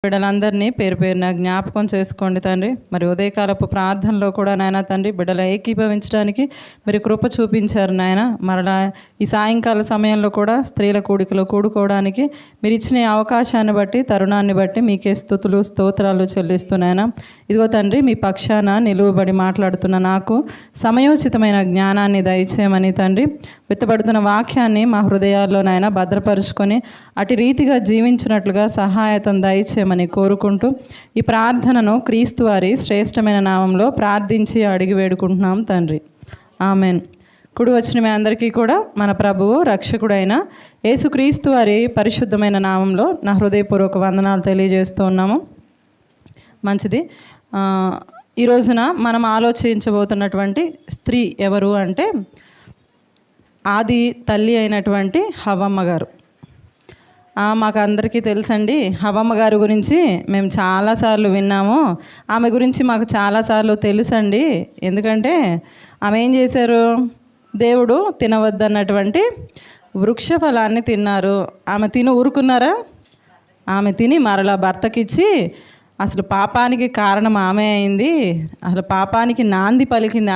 బిడ్డలందరినీ పేరు పేరున జ్ఞాపకం చేసుకోండి తండ్రి. మరి ఉదయకాలపు ప్రార్థనలో కూడా నాయన తండ్రి బిడ్డలు ఏకీభవించడానికి మీరు కృప చూపించారు నాయన. మరలా ఈ సాయంకాల సమయంలో కూడా స్త్రీల కూడికలో కూడుకోవడానికి మీరు ఇచ్చిన అవకాశాన్ని బట్టి తరుణాన్ని బట్టి మీకే స్తుతులు స్తోత్రాలు చెల్లిస్తున్నాయన. ఇదిగో తండ్రి మీ పక్షాన నిలువబడి మాట్లాడుతున్న నాకు సమయోచితమైన జ్ఞానాన్ని దయచేయమని తండ్రి, విత్తబడుతున్న వాక్యాన్ని మా హృదయాల్లో నాయన భద్రపరుచుకొని అటు రీతిగా జీవించినట్లుగా సహాయతను దయచేయమని కోరుకుంటూ ఈ ప్రార్థనను క్రీస్తు వారి శ్రేష్టమైన నామంలో ప్రార్థించి అడిగి వేడుకుంటున్నాం తండ్రి. ఆమెన్. కుడి వచ్చిన మీ అందరికీ కూడా మన ప్రభువు రక్షకుడైన యేసుక్రీస్తు వారి పరిశుద్ధమైన నామంలో నా హృదయపూర్వక వందనాలు తెలియజేస్తూ ఉన్నాము. మంచిది. ఈ రోజున మనం ఆలోచించబోతున్నటువంటి స్త్రీ ఎవరు అంటే ఆది తల్లి అయినటువంటి హవ్వమ్మ గారు. మాకు అందరికీ తెలుసండి, హవ్వమ్మ గారి గురించి మేము చాలాసార్లు విన్నాము. ఆమె గురించి మాకు చాలాసార్లు తెలుసండి. ఎందుకంటే ఆమె ఏం చేశారు, దేవుడు తినవద్దన్నటువంటి వృక్ష ఫలాన్ని తిన్నారు. ఆమె తిని ఊరుకున్నారా? ఆమె తిని మరలా భర్తకిచ్చి అసలు పాపానికి కారణం ఆమె అయింది. అసలు పాపానికి నాంది పలికింది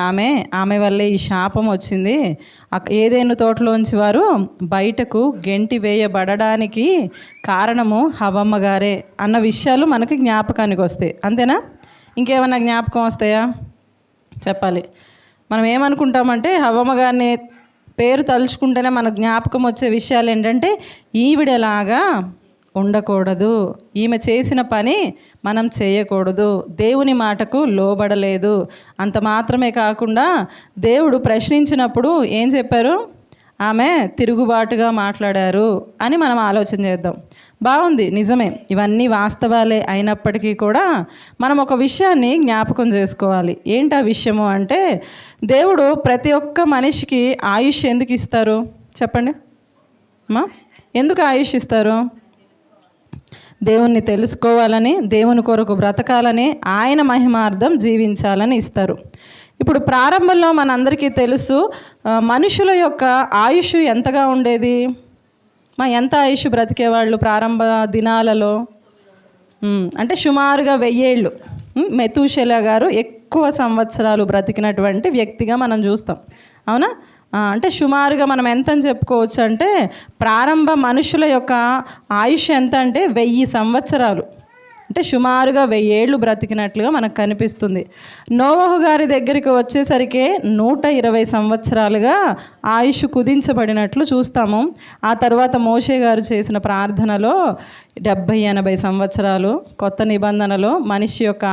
ఆమె వల్లే ఈ శాపం వచ్చింది. ఏదైనా తోటలోంచి వారు బయటకు గెంటి వేయబడడానికి కారణము హవ్వమ్మ గారే అన్న విషయాలు మనకి జ్ఞాపకానికి వస్తాయి. అంతేనా? ఇంకేమన్నా జ్ఞాపకం వస్తాయా? చెప్పాలి. మనం ఏమనుకుంటామంటే హవ్వమ్మ గారిని పేరు తలుచుకుంటేనే మనకు జ్ఞాపకం వచ్చే విషయాలు ఏంటంటే ఈవిడలాగా ఉండకూడదు, ఈమె చేసిన పని మనం చేయకూడదు, దేవుని మాటకు లోబడలేదు. అంత మాత్రమే కాకుండా దేవుడు ప్రశ్నించినప్పుడు ఏం చెప్పారు, ఆమె తిరుగుబాటుగా మాట్లాడారు అని మనం ఆలోచన చేద్దాం. బాగుంది, నిజమే, ఇవన్నీ వాస్తవాలే అయినప్పటికీ కూడా మనం ఒక విషయాన్ని జ్ఞాపకం చేసుకోవాలి. ఏంటి ఆ విషయము అంటే, దేవుడు ప్రతి ఒక్క మనిషికి ఆయుష్ ఎందుకు ఇస్తారు చెప్పండి అమ్మా? ఎందుకు ఆయుష్ ఇస్తారు? దేవుణ్ణి తెలుసుకోవాలని, దేవుని కొరకు బ్రతకాలని, ఆయన మహిమార్థం జీవించాలని ఇస్తారు. ఇప్పుడు ప్రారంభంలో మనందరికీ తెలుసు మనుషుల యొక్క ఆయుష్ ఎంతగా ఉండేది. ఎంత ఆయుష్ బ్రతికేవాళ్ళు ప్రారంభ దినాలలో అంటే సుమారుగా 1000 ఏళ్ళు. మెతూషెలా గారు ఎక్కువ సంవత్సరాలు బ్రతికినటువంటి వ్యక్తిగా మనం చూస్తాం. అవునా? అంటే సుమారుగా మనం ఎంత అని చెప్పుకోవచ్చు అంటే ప్రారంభ మనుషుల యొక్క ఆయుష్ ఎంత అంటే 1000 సంవత్సరాలు. అంటే సుమారుగా 1000 ఏళ్ళు బ్రతికినట్లుగా మనకు కనిపిస్తుంది. నోవహు గారి దగ్గరికి వచ్చేసరికి 120 సంవత్సరాలుగా ఆయుష్ కుదించబడినట్లు చూస్తాము. ఆ తర్వాత మోషే గారు చేసిన ప్రార్థనలో 70-80 సంవత్సరాలు, కొత్త నిబంధనలో మనిషి యొక్క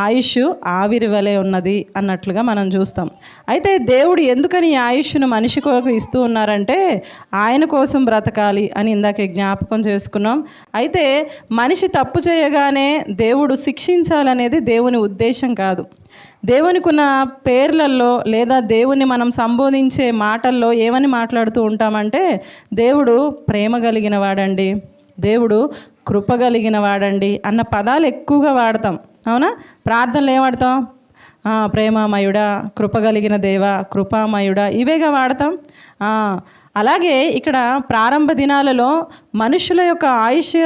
ఆయుష్ ఆవిరి వలె ఉన్నది అన్నట్లుగా మనం చూస్తాం. అయితే దేవుడు ఎందుకని ఈ ఆయుష్ను మనిషి కొరకు ఇస్తూ ఉన్నారంటే ఆయన కోసం బ్రతకాలి అని ఇందాకే జ్ఞాపకం చేసుకున్నాం. అయితే మనిషి తప్పు చేయగానే దేవుడు శిక్షించాలనేది దేవుని ఉద్దేశం కాదు. దేవునికి ఉన్న పేర్లలో లేదా దేవుని మనం సంబోధించే మాటల్లో ఏమని మాట్లాడుతూ ఉంటామంటే దేవుడు ప్రేమ కలిగిన వాడండి, దేవుడు కృప కలిగిన వాడండి అన్న పదాలు ఎక్కువగా వాడతాం. అవునా? ప్రార్థనలు ఏం వాడతాం? ప్రేమామయుడా, కృప కలిగిన దేవా, కృపామయుడా, ఇవేగా వాడతాం. అలాగే ఇక్కడ ప్రారంభ దినాలలో మనుషుల యొక్క ఆయుష్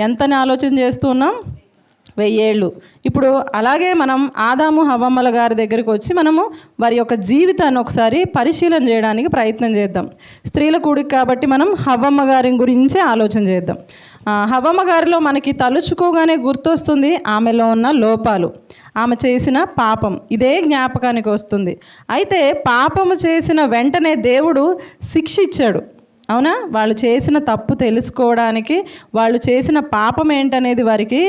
ఎంతని ఆలోచన చేస్తూ ఉన్నాం? 1000 ఏళ్ళు. ఇప్పుడు అలాగే మనం ఆదాము హవ్వమ్మల గారి దగ్గరికి వచ్చి మనము వారి యొక్క జీవితాన్ని ఒకసారి పరిశీలన చేయడానికి ప్రయత్నం చేద్దాం. స్త్రీల కూడిక కాబట్టి మనం హవ్వమ్మ గారి గురించే ఆలోచన చేద్దాం. హవ్వమ్మ గారిలో మనకి తలుచుకోగానే గుర్తొస్తుంది ఆమెలో ఉన్న లోపాలు, ఆమె చేసిన పాపం, ఇదే జ్ఞాపకానికి వస్తుంది. అయితే పాపము చేసిన వెంటనే దేవుడు శిక్ష ఇచ్చాడు. అవునా? వాళ్ళు చేసిన తప్పు తెలుసుకోవడానికి, వాళ్ళు చేసిన పాపం ఏంటనేది వారికి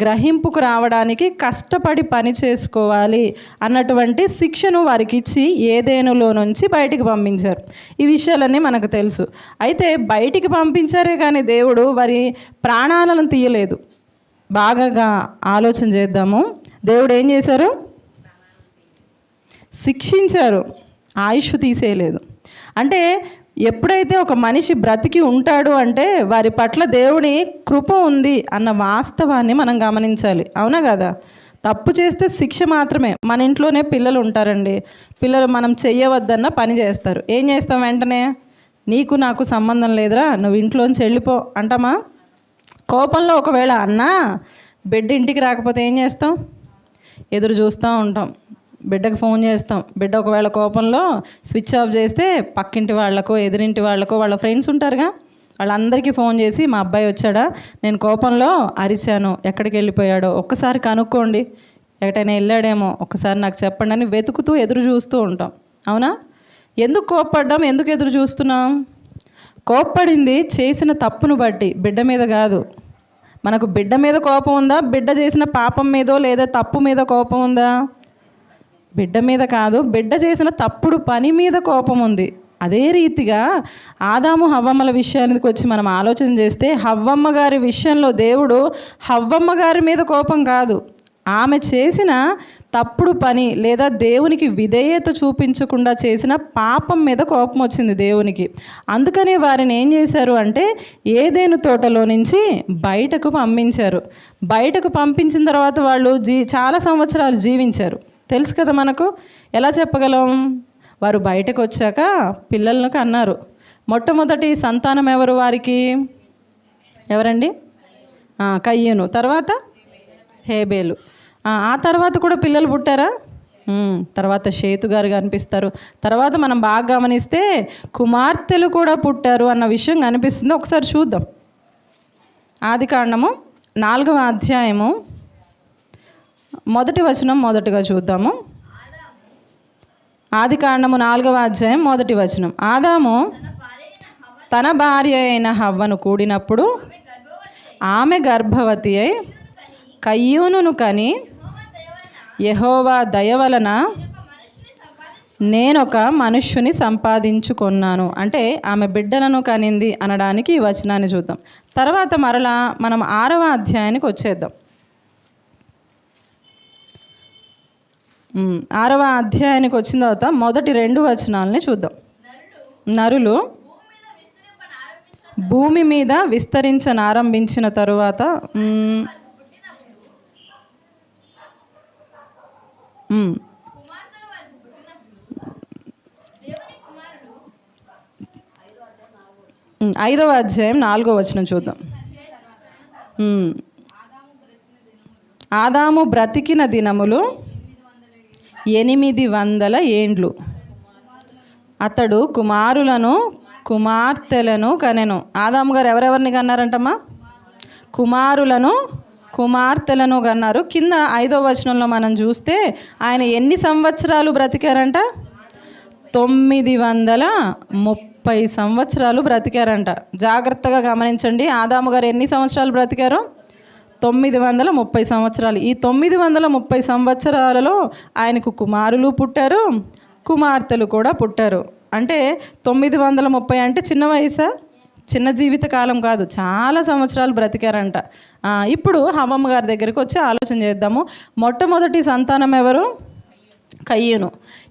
గ్రహింపుకు రావడానికి కష్టపడి పని చేసుకోవాలి అన్నటువంటి శిక్షను వారికి ఇచ్చి ఏదేనులో నుంచి బయటికి పంపించారు. ఈ విషయాలన్నీ మనకు తెలుసు. అయితే బయటికి పంపించారే కానీ దేవుడు వారి ప్రాణాలను తీయలేదు. బాగా ఆలోచన చేద్దాము. దేవుడు ఏం చేశారు? శిక్షించారు, ఆయుష్ తీసేయలేదు. అంటే ఎప్పుడైతే ఒక మనిషి బ్రతికి ఉంటాడు అంటే వారి పట్ల దేవుని కృప ఉంది అన్న వాస్తవాన్ని మనం గమనించాలి. అవునా కదా? తప్పు చేస్తే శిక్ష మాత్రమే. మన ఇంట్లోనే పిల్లలు ఉంటారండి, పిల్లలు మనం చెయ్యవద్దన్న పని చేస్తారు. ఏం చేస్తాం? వెంటనే నీకు నాకు సంబంధం లేదురా, నువ్వు ఇంట్లోంచి వెళ్ళిపో అంటామా? కోపంలో ఒకవేళ అన్నా బిడ్డ ఇంటికి రాకపోతే ఏం చేస్తాం? ఎదురు చూస్తూ ఉంటాం, బిడ్డకు ఫోన్ చేస్తాం. బిడ్డ ఒకవేళ కోపంలో స్విచ్ ఆఫ్ చేస్తే పక్కింటి వాళ్ళకో ఎదురింటి వాళ్ళకో వాళ్ళ ఫ్రెండ్స్ ఉంటారుగా, వాళ్ళందరికీ ఫోన్ చేసి మా అబ్బాయి వచ్చాడా, నేను కోపంలో అరిచాను, ఎక్కడికి వెళ్ళిపోయాడో ఒక్కసారి కనుక్కోండి, ఎక్కడైనా వెళ్ళాడేమో ఒక్కసారి నాకు చెప్పండి అని వెతుకుతూ ఎదురు చూస్తూ ఉంటాం. అవునా? ఎందుకు కోప్పడ్డాం, ఎందుకు ఎదురు చూస్తున్నాం? కోప్పడింది చేసిన తప్పును బట్టి, బిడ్డ మీద కాదు. మనకు బిడ్డ మీద కోపం ఉందా, బిడ్డ చేసిన పాపం మీదో లేదా తప్పు మీద కోపం ఉందా? బిడ్డ మీద కాదు, బిడ్డ చేసిన తప్పుడు పని మీద కోపం ఉంది. అదే రీతిగా ఆదాము హవ్వమ్మల విషయానికి వచ్చి మనం ఆలోచన చేస్తే, హవ్వమ్మ గారి విషయంలో దేవుడు హవ్వమ్మ గారి మీద కోపం కాదు, ఆమె చేసిన తప్పుడు పని లేదా దేవునికి విధేయత చూపించకుండా చేసిన పాపం మీద కోపం వచ్చింది దేవునికి. అందుకనే వారిని ఏం చేశారు అంటే ఏదెను తోటలో నుంచి బయటకు పంపించారు. బయటకు పంపించిన తర్వాత వాళ్ళు చాలా సంవత్సరాలు జీవించారు. తెలుసు కదా మనకు. ఎలా చెప్పగలం? వారు బయటకు వచ్చాక పిల్లలను కన్నారు. మొట్టమొదటి సంతానం ఎవరు వారికి? ఎవరండి? కయ్యూను. తర్వాత హేబేలు. ఆ తర్వాత కూడా పిల్లలు పుట్టారా? తర్వాత షేతు గారు కనిపిస్తారు. తర్వాత మనం బాగా గమనిస్తే కుమార్తెలు కూడా పుట్టారు అన్న విషయం కనిపిస్తుంది. ఒకసారి చూద్దాం. ఆదికాండము 4వ అధ్యాయము 1వ వచనం మొదటగా చూద్దాము. ఆదికాండము 4వ అధ్యాయం 1వ వచనం. ఆదాము తన భార్య అయిన హవ్వను కూడినప్పుడు ఆమె గర్భవతి అయి కయ్యూనును కని, యెహోవా దయ వలన నేనొక మనుష్యుని సంపాదించుకున్నాను అంటే ఆమె బిడ్డలను కనింది అనడానికి ఈ వచనాన్ని చూద్దాం. తర్వాత మరలా మనం 6వ అధ్యాయానికి వచ్చేద్దాం. 6వ అధ్యాయానికి వచ్చిన తర్వాత మొదటి 2 వచనాలని చూద్దాం. నరులు భూమి మీద విస్తరించనారంభించిన తరువాత ఐదవ అధ్యాయం 4వ వచనం చూద్దాం. ఆదాము బ్రతికిన దినములు 800 ఏండ్లు. అతడు కుమారులను కుమార్తెలను కనెను. ఆదాము గారు ఎవరెవరిని కన్నారంటమ్మా? కుమారులను కుమార్తెలను కన్నారు. కింద 5వ వచనంలో మనం చూస్తే ఆయన ఎన్ని సంవత్సరాలు బ్రతికారంట? 930 సంవత్సరాలు బ్రతికారంట. జాగ్రత్తగా గమనించండి. ఆదాము గారు ఎన్ని సంవత్సరాలు బ్రతికారు? 930 సంవత్సరాలు. ఈ 930 సంవత్సరాలలో ఆయనకు కుమారులు పుట్టారు, కుమార్తెలు కూడా పుట్టారు. అంటే 930 అంటే చిన్న వయసా? చిన్న జీవిత కాలం కాదు, చాలా సంవత్సరాలు బ్రతికారంట. ఇప్పుడు హవ్వమ్మ గారి దగ్గరికి వచ్చి ఆలోచన చేద్దాము. మొట్టమొదటి సంతానం ఎవరు? కయ్యూను.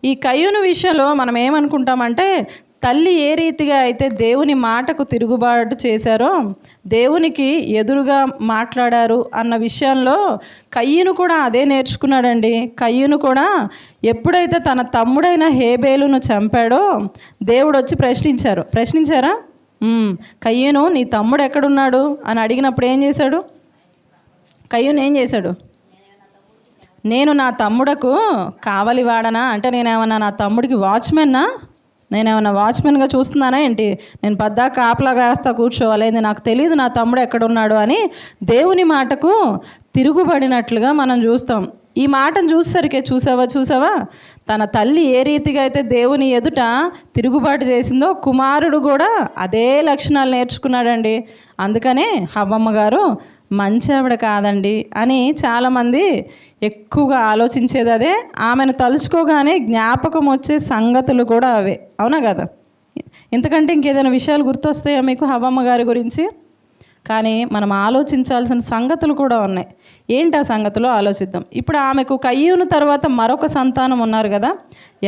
ఈ కయ్యూను విషయంలో మనం ఏమనుకుంటామంటే, తల్లి ఏ రీతిగా అయితే దేవుని మాటకు తిరుగుబాటు చేశారో, దేవునికి ఎదురుగా మాట్లాడారు అన్న విషయంలో కయ్యూను కూడా అదే నేర్చుకున్నాడండి. కయ్యూను కూడా ఎప్పుడైతే తన తమ్ముడైన హేబేలును చంపాడో దేవుడు వచ్చి ప్రశ్నించారా? కయ్యూను నీ తమ్ముడు ఎక్కడున్నాడు అని అడిగినప్పుడు ఏం చేశాడు? కయ్యూను ఏం చేశాడు? నేను నా తమ్ముడకు కావలి వాడనా అంటే నేనేమన్నా నా తమ్ముడికి వాచ్మెన్నా? నేనేమన్నా వాచ్మెన్గా చూస్తున్నానా ఏంటి? నేను పద్దాక కాపలాగా వేస్తా కూర్చోవాలేంది? నాకు తెలియదు నా తమ్ముడు ఎక్కడున్నాడు అని దేవుని మాటకు తిరుగుబడినట్లుగా మనం చూస్తాం. ఈ మాటను చూసేసరికి చూసావా తన తల్లి ఏ రీతిగా అయితే దేవుని ఎదుట తిరుగుబాటు చేసిందో కుమారుడు కూడా అదే లక్షణాలు నేర్చుకున్నాడండి. అందుకనే హవ్వమ్మ గారు మంచి ఆవిడ కాదండి అని చాలామంది ఎక్కువగా ఆలోచించేది అదే. ఆమెను తలుచుకోగానే జ్ఞాపకం వచ్చే సంగతులు కూడా అవే. అవునా కదా? ఇంతకంటే ఇంకేదైనా విషయాలు గుర్తొస్తాయా మీకు హవ్వమ్మ గారి గురించి? కానీ మనం ఆలోచించాల్సిన సంగతులు కూడా ఉన్నాయి. ఏంటి ఆ సంగతులు ఆలోచిద్దాం. ఇప్పుడు ఆమెకు కయ్యూను తర్వాత మరొక సంతానం ఉన్నారు కదా,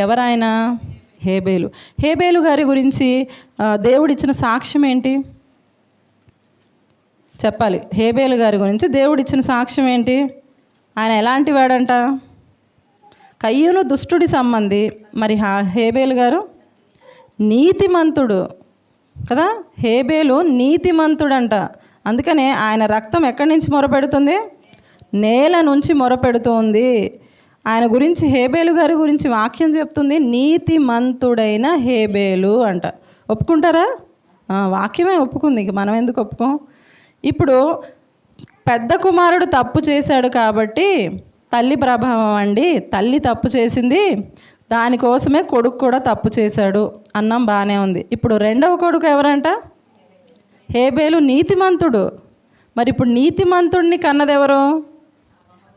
ఎవరైనా? హేబేలు. హేబేలు గారి గురించి దేవుడిచ్చిన సాక్ష్యం ఏంటి చెప్పాలి. హేబేలు గారి గురించి దేవుడిచ్చిన సాక్ష్యం ఏంటి? ఆయన ఎలాంటి వాడంట? కయ్యూను దుష్టుడి సంబంధి, మరి హేబేలు గారు నీతిమంతుడు కదా. హేబేలు నీతిమంతుడంట. అందుకనే ఆయన రక్తం ఎక్కడి నుంచి మొరపెడుతుంది? నేల నుంచి మొరపెడుతుంది. ఆయన గురించి, హేబేలు గారి గురించి వాక్యం చెప్తుంది, నీతిమంతుడైన హేబేలు అంట. ఒప్పుకుంటారా? వాక్యమే ఒప్పుకుంది, ఇంక మనం ఎందుకు ఒప్పుకోం? ఇప్పుడు పెద్ద కుమారుడు తప్పు చేశాడు కాబట్టి తల్లి ప్రభావం అండి, తల్లి తప్పు చేసింది, దానికోసమే కొడుకు కూడా తప్పు చేశాడు అన్నం బాగానే ఉంది. ఇప్పుడు రెండవ కొడుకు ఎవరంట? హేబేలు నీతిమంతుడు. మరి ఇప్పుడు నీతిమంతుడిని కన్నదెవరు?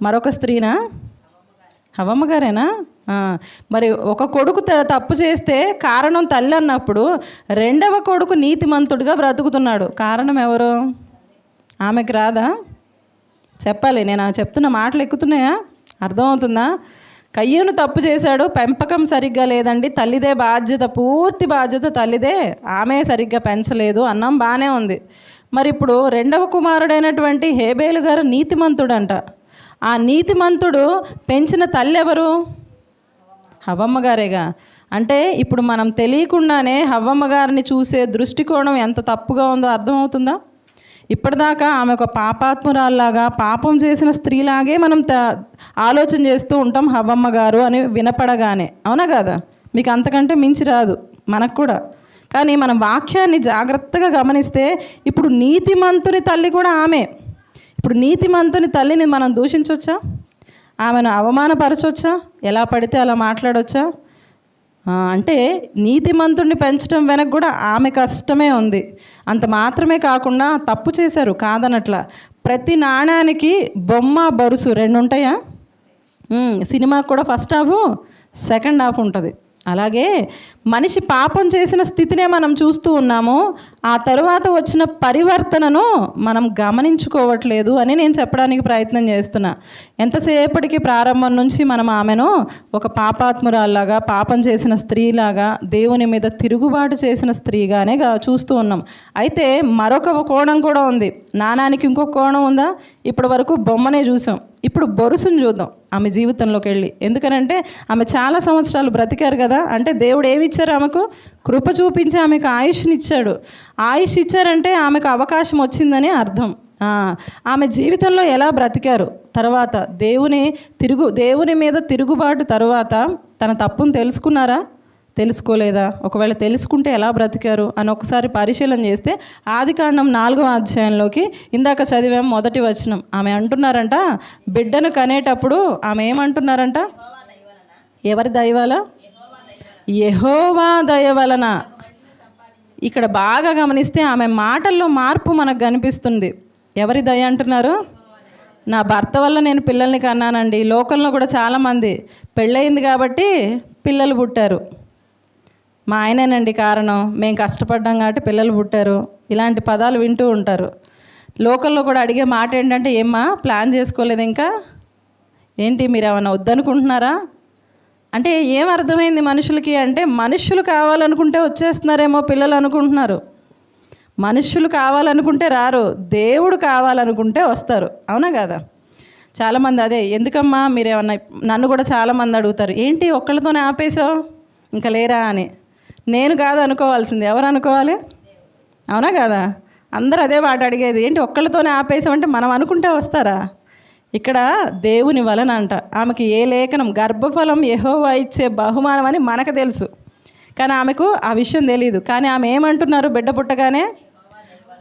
మరొక స్త్రీనా? హవ్వమ్మ గారేనా? మరి ఒక కొడుకు తప్పు చేస్తే కారణం తల్లి అన్నప్పుడు రెండవ కొడుకు నీతిమంతుడిగా బ్రతుకుతున్నాడు, కారణం ఎవరు? ఆమెకు రాదా? చెప్పాలి. నేను చెప్తున్న మాటలు ఎక్కుతున్నాయా? అర్థమవుతుందా? కయ్యూను తప్పు చేశాడు, పెంపకం సరిగ్గా లేదండి, తల్లిదే బాధ్యత, పూర్తి బాధ్యత తల్లిదే, ఆమె సరిగ్గా పెంచలేదు, అన్నం బాగానే ఉంది. మరి ఇప్పుడు రెండవ కుమారుడైనటువంటి హేబేలు గారు నీతిమంతుడంట. ఆ నీతిమంతుడు పెంచిన తల్లి ఎవరు? హవ్వమ్మ గారేగా. అంటే ఇప్పుడు మనం తెలియకుండానే హవ్వమ్మ గారిని చూసే దృష్టికోణం ఎంత తప్పుగా ఉందో అర్థమవుతుందా? ఇప్పటిదాకా ఆమె ఒక పాపాత్మురాల్లాగా, పాపం చేసిన స్త్రీలాగే మనం ఆలోచన చేస్తూ ఉంటాం హవ్వమ్మ గారు అని వినపడగానే. అవునా కదా? మీకు అంతకంటే మించి రాదు మనకు కూడా. కానీ మనం వాక్యాన్ని జాగ్రత్తగా గమనిస్తే ఇప్పుడు నీతిమంతుని తల్లి కూడా ఆమె. ఇప్పుడు నీతిమంతుని తల్లిని మనం దూషించవచ్చా? ఆమెను అవమానపరచవచ్చా? ఎలా పడితే అలా మాట్లాడవచ్చా? అంటే నీతిమంతుడిని పెంచడం వెనక కూడా ఆమె కష్టమే ఉంది. అంత మాత్రమే కాకుండా తప్పు చేశారు కాదనట్లా. ప్రతి నాణానికి బొమ్మ బరుసు రెండు ఉంటాయా? సినిమాకు కూడా ఫస్ట్ హాఫ్ సెకండ్ హాఫ్ ఉంటుంది. అలాగే మనిషి పాపం చేసిన స్థితినే మనం చూస్తూ ఉన్నాము, ఆ తరువాత వచ్చిన పరివర్తనను మనం గమనించుకోవట్లేదు అని నేను చెప్పడానికి ప్రయత్నం చేస్తున్నా. ఎంతసేపటికి ప్రారంభం నుంచి మనం ఆమెను ఒక పాపాత్మురాల్లాగా, పాపం చేసిన స్త్రీలాగా, దేవుని మీద తిరుగుబాటు చేసిన స్త్రీగానే చూస్తూ ఉన్నాం. అయితే మరొక కోణం కూడా ఉంది. నాణానికి ఇంకొక కోణం ఉందా? ఇప్పటి వరకు బొమ్మనే చూసాం, ఇప్పుడు బొరుసును చూద్దాం ఆమె జీవితంలోకి వెళ్ళి. ఎందుకనంటే ఆమె చాలా సంవత్సరాలు బ్రతికారు కదా. అంటే దేవుడు ఏమి ఇచ్చారు? ఆమెకు కృప చూపించి ఆమెకు ఆయుష్నిచ్చాడు. ఆయుష్ ఇచ్చారంటే ఆమెకు అవకాశం వచ్చిందని అర్థం. ఆమె జీవితంలో ఎలా బ్రతికారు, తర్వాత దేవుని మీద తిరుగుబాటు తర్వాత తన తప్పును తెలుసుకున్నారా, తెలుసుకోలేదా? ఒకవేళ తెలుసుకుంటే ఎలా బ్రతికారు అని ఒకసారి పరిశీలన చేస్తే ఆదికాండం 4వ అధ్యాయంలోకి ఇందాక చదివాం, మొదటి వచనం. ఆమె అంటున్నారంట, బిడ్డను కనేటప్పుడు ఆమె ఏమంటున్నారంట? ఎవరి దయ వలన? యెహోవా దయ వలన. ఇక్కడ బాగా గమనిస్తే ఆమె మాటల్లో మార్పు మనకు కనిపిస్తుంది. ఎవరి దయ అంటున్నారు? నా భర్త వల్ల నేను పిల్లల్ని కన్నానండి. లోకంలో కూడా చాలామంది పెళ్ళయింది కాబట్టి పిల్లలు పుట్టారు, మా ఆయనేనండి కారణం, మేము కష్టపడ్డాం కాబట్టి పిల్లలు పుట్టారు, ఇలాంటి పదాలు వింటూ ఉంటారు. లోకల్లో కూడా అడిగే మాట ఏంటంటే, ఏమ్మా ప్లాన్ చేసుకోలేదు ఇంకా ఏంటి, మీరు ఏమైనా వద్దనుకుంటున్నారా? అంటే ఏం అర్థమైంది మనుషులకి అంటే, మనుషులు కావాలనుకుంటే వచ్చేస్తున్నారేమో పిల్లలు అనుకుంటున్నారు. మనుషులు కావాలనుకుంటే రారు, దేవుడు కావాలనుకుంటే వస్తారు. అవునా కదా? చాలామంది అదే, ఎందుకమ్మా మీరేమన్నా, నన్ను కూడా చాలామంది అడుగుతారు, ఏంటి ఒక్కళ్ళతోనే ఆపేసావు ఇంకా లేరా అని. నేను కాదు అనుకోవాల్సింది, ఎవరు అనుకోవాలి? అవునా కదా? అందరూ అదే మాట అడిగేది, ఏంటి ఒక్కళ్ళతోనే ఆపేసామంటే మనం అనుకుంటే వస్తారా? ఇక్కడ దేవుని వలన అంట. ఆమెకి ఏ లేఖనం, గర్భఫలం యెహోవా ఇచ్చే బహుమానం అని మనకు తెలుసు, కానీ ఆమెకు ఆ విషయం తెలియదు. కానీ ఆమె ఏమంటున్నారు బిడ్డ పుట్టగానే?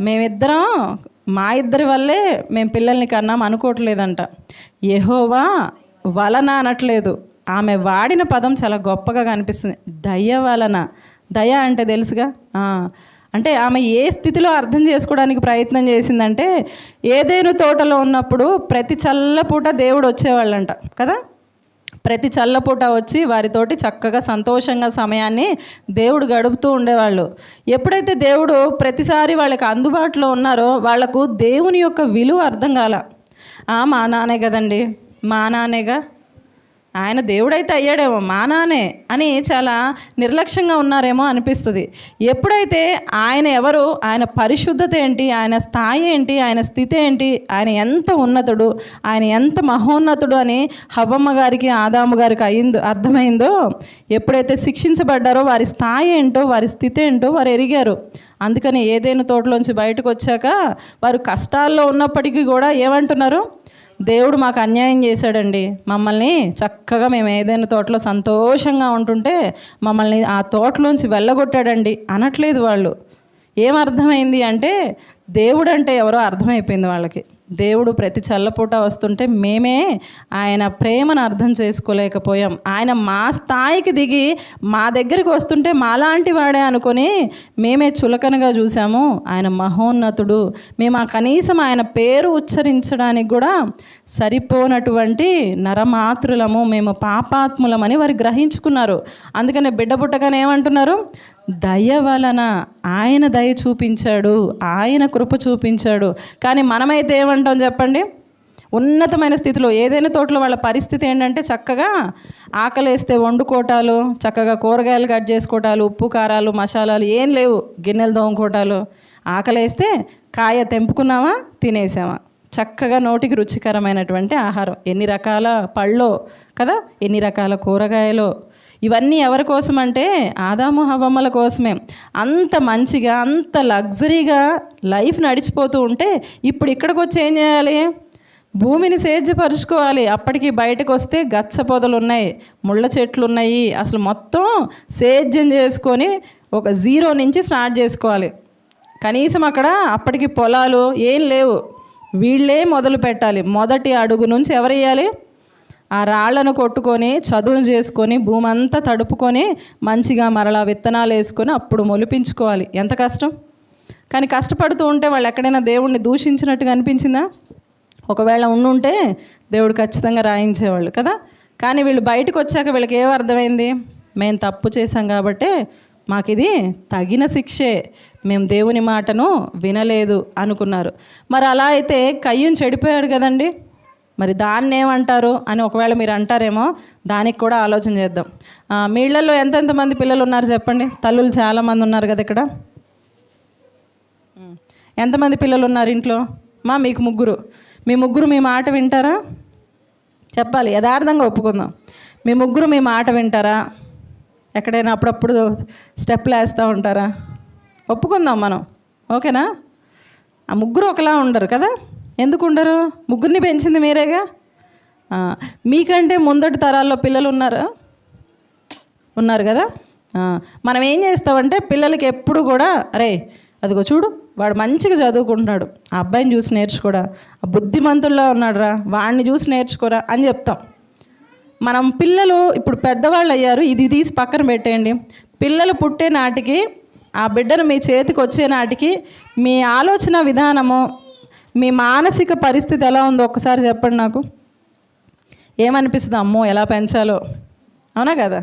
మేమిద్దరం, మా ఇద్దరి వల్లే మేము పిల్లల్ని కన్నాం అనుకోవట్లేదంట. యెహోవా వలన అనట్లేదు. ఆమె వాడిన పదం చాలా గొప్పగా కనిపిస్తుంది, దయ వలన. దయ అంటే తెలుసుగా. అంటే ఆమె ఏ స్థితిలో అర్థం చేసుకోవడానికి ప్రయత్నం చేసిందంటే, ఏదేను తోటలో ఉన్నప్పుడు ప్రతి చల్లపూట దేవుడు వచ్చేవాళ్ళంట కదా. ప్రతి చల్లపూట వచ్చి వారితోటి చక్కగా సంతోషంగా సమయాన్ని దేవుడు గడుపుతూ ఉండేవాళ్ళు. ఎప్పుడైతే దేవుడు ప్రతిసారి వాళ్ళకి అందుబాటులో ఉన్నారో వాళ్లకు దేవుని యొక్క విలువ అర్థం కాల. మా నాన్నే కదండి, మా నాన్నేగా, ఆయన దేవుడైతే అయ్యాడేమో మా నాన్నే అని చాలా నిర్లక్ష్యంగా ఉన్నారేమో అనిపిస్తుంది. ఎప్పుడైతే ఆయన ఎవరు, ఆయన పరిశుద్ధత ఏంటి, ఆయన స్థాయి ఏంటి, ఆయన స్థితి ఏంటి, ఆయన ఎంత ఉన్నతుడు, ఆయన ఎంత మహోన్నతుడు అని హవ్వమ్మ గారికి ఆదాము గారికి అర్థమైందో, ఎప్పుడైతే శిక్షించబడ్డారో వారి స్థాయి ఏంటో వారి స్థితి ఏంటో వారు ఎరిగారు. అందుకని ఏదైనా తోటలోంచి బయటకు వచ్చాక వారు కష్టాల్లో ఉన్నప్పటికీ కూడా ఏమంటున్నారు, దేవుడు మాకు అన్యాయం చేశాడండి, మమ్మల్ని చక్కగా మేము ఏదైనా తోటలో సంతోషంగా ఉంటుంటే మమ్మల్ని ఆ తోటలోంచి వెళ్ళగొట్టాడండి అనట్లేదు. వాళ్ళు ఏమర్థమైంది అంటే దేవుడు అంటే ఎవరో అర్థమైపోయింది వాళ్ళకి. దేవుడు ప్రతి చల్లపూట వస్తుంటే మేమే ఆయన ప్రేమను అర్థం చేసుకోలేకపోయాం. ఆయన మా స్థాయికి దిగి మా దగ్గరికి వస్తుంటే మాలాంటి వాడే అనుకొని మేమే చులకనగా చూసాము. ఆయన మహోన్నతుడు, మేము కనీసం ఆయన పేరు ఉచ్చరించడానికి కూడా సరిపోనటువంటి నరమాతృలము, మేము పాపాత్ములమని వారు గ్రహించుకున్నారు. అందుకనే బిడ్డ పుట్టగానే ఏమంటున్నారు, దయ వలన ఆయన దయ చూపించాడు, ఆయన కృప చూపించాడు. కానీ మనమైతే ఏమంటాం చెప్పండి, ఉన్నతమైన స్థితిలో ఏదైనా తోటలో వాళ్ళ పరిస్థితి ఏంటంటే చక్కగా ఆకలేస్తే వండుకోటాలు, చక్కగా కూరగాయలు కట్ చేసుకోవటాలు, ఉప్పు కారాలు మసాలాలు ఏం లేవు, గిన్నెలు తోముకోటాలు. ఆకలేస్తే కాయ తెంపుకున్నామా తినేసామా, చక్కగా నోటికి రుచికరమైనటువంటి ఆహారం, ఎన్ని రకాల పళ్ళో కదా, ఎన్ని రకాల కూరగాయలు. ఇవన్నీ ఎవరి కోసం అంటే ఆదాము హవ్వమ్మల కోసమే. అంత మంచిగా అంత లగ్జరీగా లైఫ్ నడిచిపోతూ ఉంటే ఇప్పుడు ఇక్కడికి వచ్చి ఏం చేయాలి, భూమిని సేద్యపరుచుకోవాలి. అప్పటికి బయటకు వస్తే గచ్చ పొదలు ఉన్నాయి, ముళ్ళ చెట్లు ఉన్నాయి, అసలు మొత్తం సేద్యం చేసుకొని ఒక జీరో నుంచి స్టార్ట్ చేసుకోవాలి. కనీసం అక్కడ అప్పటికి పొలాలు ఏం లేవు, వీళ్ళే మొదలు పెట్టాలి. మొదటి అడుగు నుంచి ఎవరు వేయాలి, ఆ రాళ్లను కొట్టుకొని చదును చేసుకొని భూమి అంతా తడుపుకొని మంచిగా మరలా విత్తనాలు వేసుకొని అప్పుడు మొలిపించుకోవాలి. ఎంత కష్టం. కానీ కష్టపడుతూ ఉంటే వాళ్ళు ఎక్కడైనా దేవుణ్ణి దూషించినట్టుగా అనిపించిందా? ఒకవేళ ఉండుంటే దేవుడు ఖచ్చితంగా రాయించేవాళ్ళు కదా. కానీ వీళ్ళు బయటకు వచ్చాక వీళ్ళకి ఏం అర్థమైంది, మేము తప్పు చేశాం కాబట్టి మాకు ఇది తగిన శిక్షే, మేము దేవుని మాటను వినలేదు అనుకున్నారు. మరి అలా అయితే కయ్యూను చెడిపోయాడు కదండి, మరి దాన్ని ఏమంటారు అని ఒకవేళ మీరు అంటారేమో, దానికి కూడా ఆలోచన చేద్దాం. మీ ఇళ్లలో ఎంతెంతమంది పిల్లలు ఉన్నారు చెప్పండి, తల్లులు చాలామంది ఉన్నారు కదా ఇక్కడ. ఎంతమంది పిల్లలు ఉన్నారు ఇంట్లో? మీకు ముగ్గురు. మీ ముగ్గురు మీ మాట వింటారా? చెప్పాలి, యథార్థంగా ఒప్పుకుందాం. మీ ముగ్గురు మీ మాట వింటారా? ఎక్కడైనా అప్పుడప్పుడు స్టెప్లు వేస్తూ ఉంటారా? ఒప్పుకుందాం మనం, ఓకేనా? ఆ ముగ్గురు ఒకలా ఉండరు కదా. ఎందుకు ఉండరు? ముగ్గురిని పెంచింది మీరేగా. మీకంటే ముందటి తరాల్లో పిల్లలు ఉన్నారు కదా. మనం ఏం చేస్తామంటే పిల్లలకి ఎప్పుడు కూడా, అరే అదిగో చూడు వాడు మంచిగా చదువుకుంటున్నాడు, ఆ అబ్బాయిని చూసి నేర్చుకోరా, ఆ బుద్ధిమంతుల్లో ఉన్నాడురా వాడిని చూసి నేర్చుకోరా అని చెప్తాం. మనం పిల్లలు ఇప్పుడు పెద్దవాళ్ళు అయ్యారు, ఇది తీసి పక్కన పెట్టేయండి. పిల్లలు పుట్టే నాటికి, ఆ బిడ్డను మీ చేతికి వచ్చే నాటికి మీ ఆలోచన విధానము, మీ మానసిక పరిస్థితి ఎలా ఉందో ఒక్కసారి చెప్పండి నాకు. ఏమనిపిస్తుంది, అమ్మో ఎలా పెంచాలో, అవునా కదా.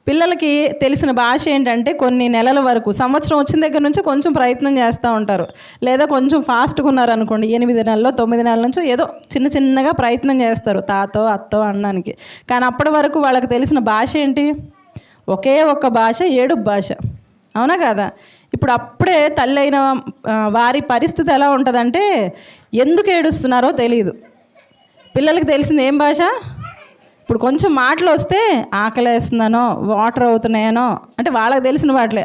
పిల్లలకి తెలిసిన భాష ఏంటంటే కొన్ని నెలల వరకు, సంవత్సరం వచ్చిన దగ్గర నుంచి కొంచెం ప్రయత్నం చేస్తూ ఉంటారు, లేదా కొంచెం ఫాస్ట్గా ఉన్నారనుకోండి 8 నెలల్లో 9 నెలల నుంచి ఏదో చిన్నగా ప్రయత్నం చేస్తారు తాతో అత్తో అనడానికి. కానీ అప్పటి వరకు వాళ్ళకి తెలిసిన భాష ఏంటి, ఒకే ఒక్క భాష, ఏడుపు భాష, అవునా కదా. ఇప్పుడు అప్పుడే తల్లి అయిన వారి పరిస్థితి ఎలా ఉంటుందంటే ఎందుకు ఏడుస్తున్నారో తెలియదు. పిల్లలకి తెలిసింది ఏం భాష, ఇప్పుడు కొంచెం మాటలు వస్తే ఆకలేస్తుందనో వాటర్ అవుతున్నాయనో, అంటే వాళ్ళకి తెలిసిన వాటిలే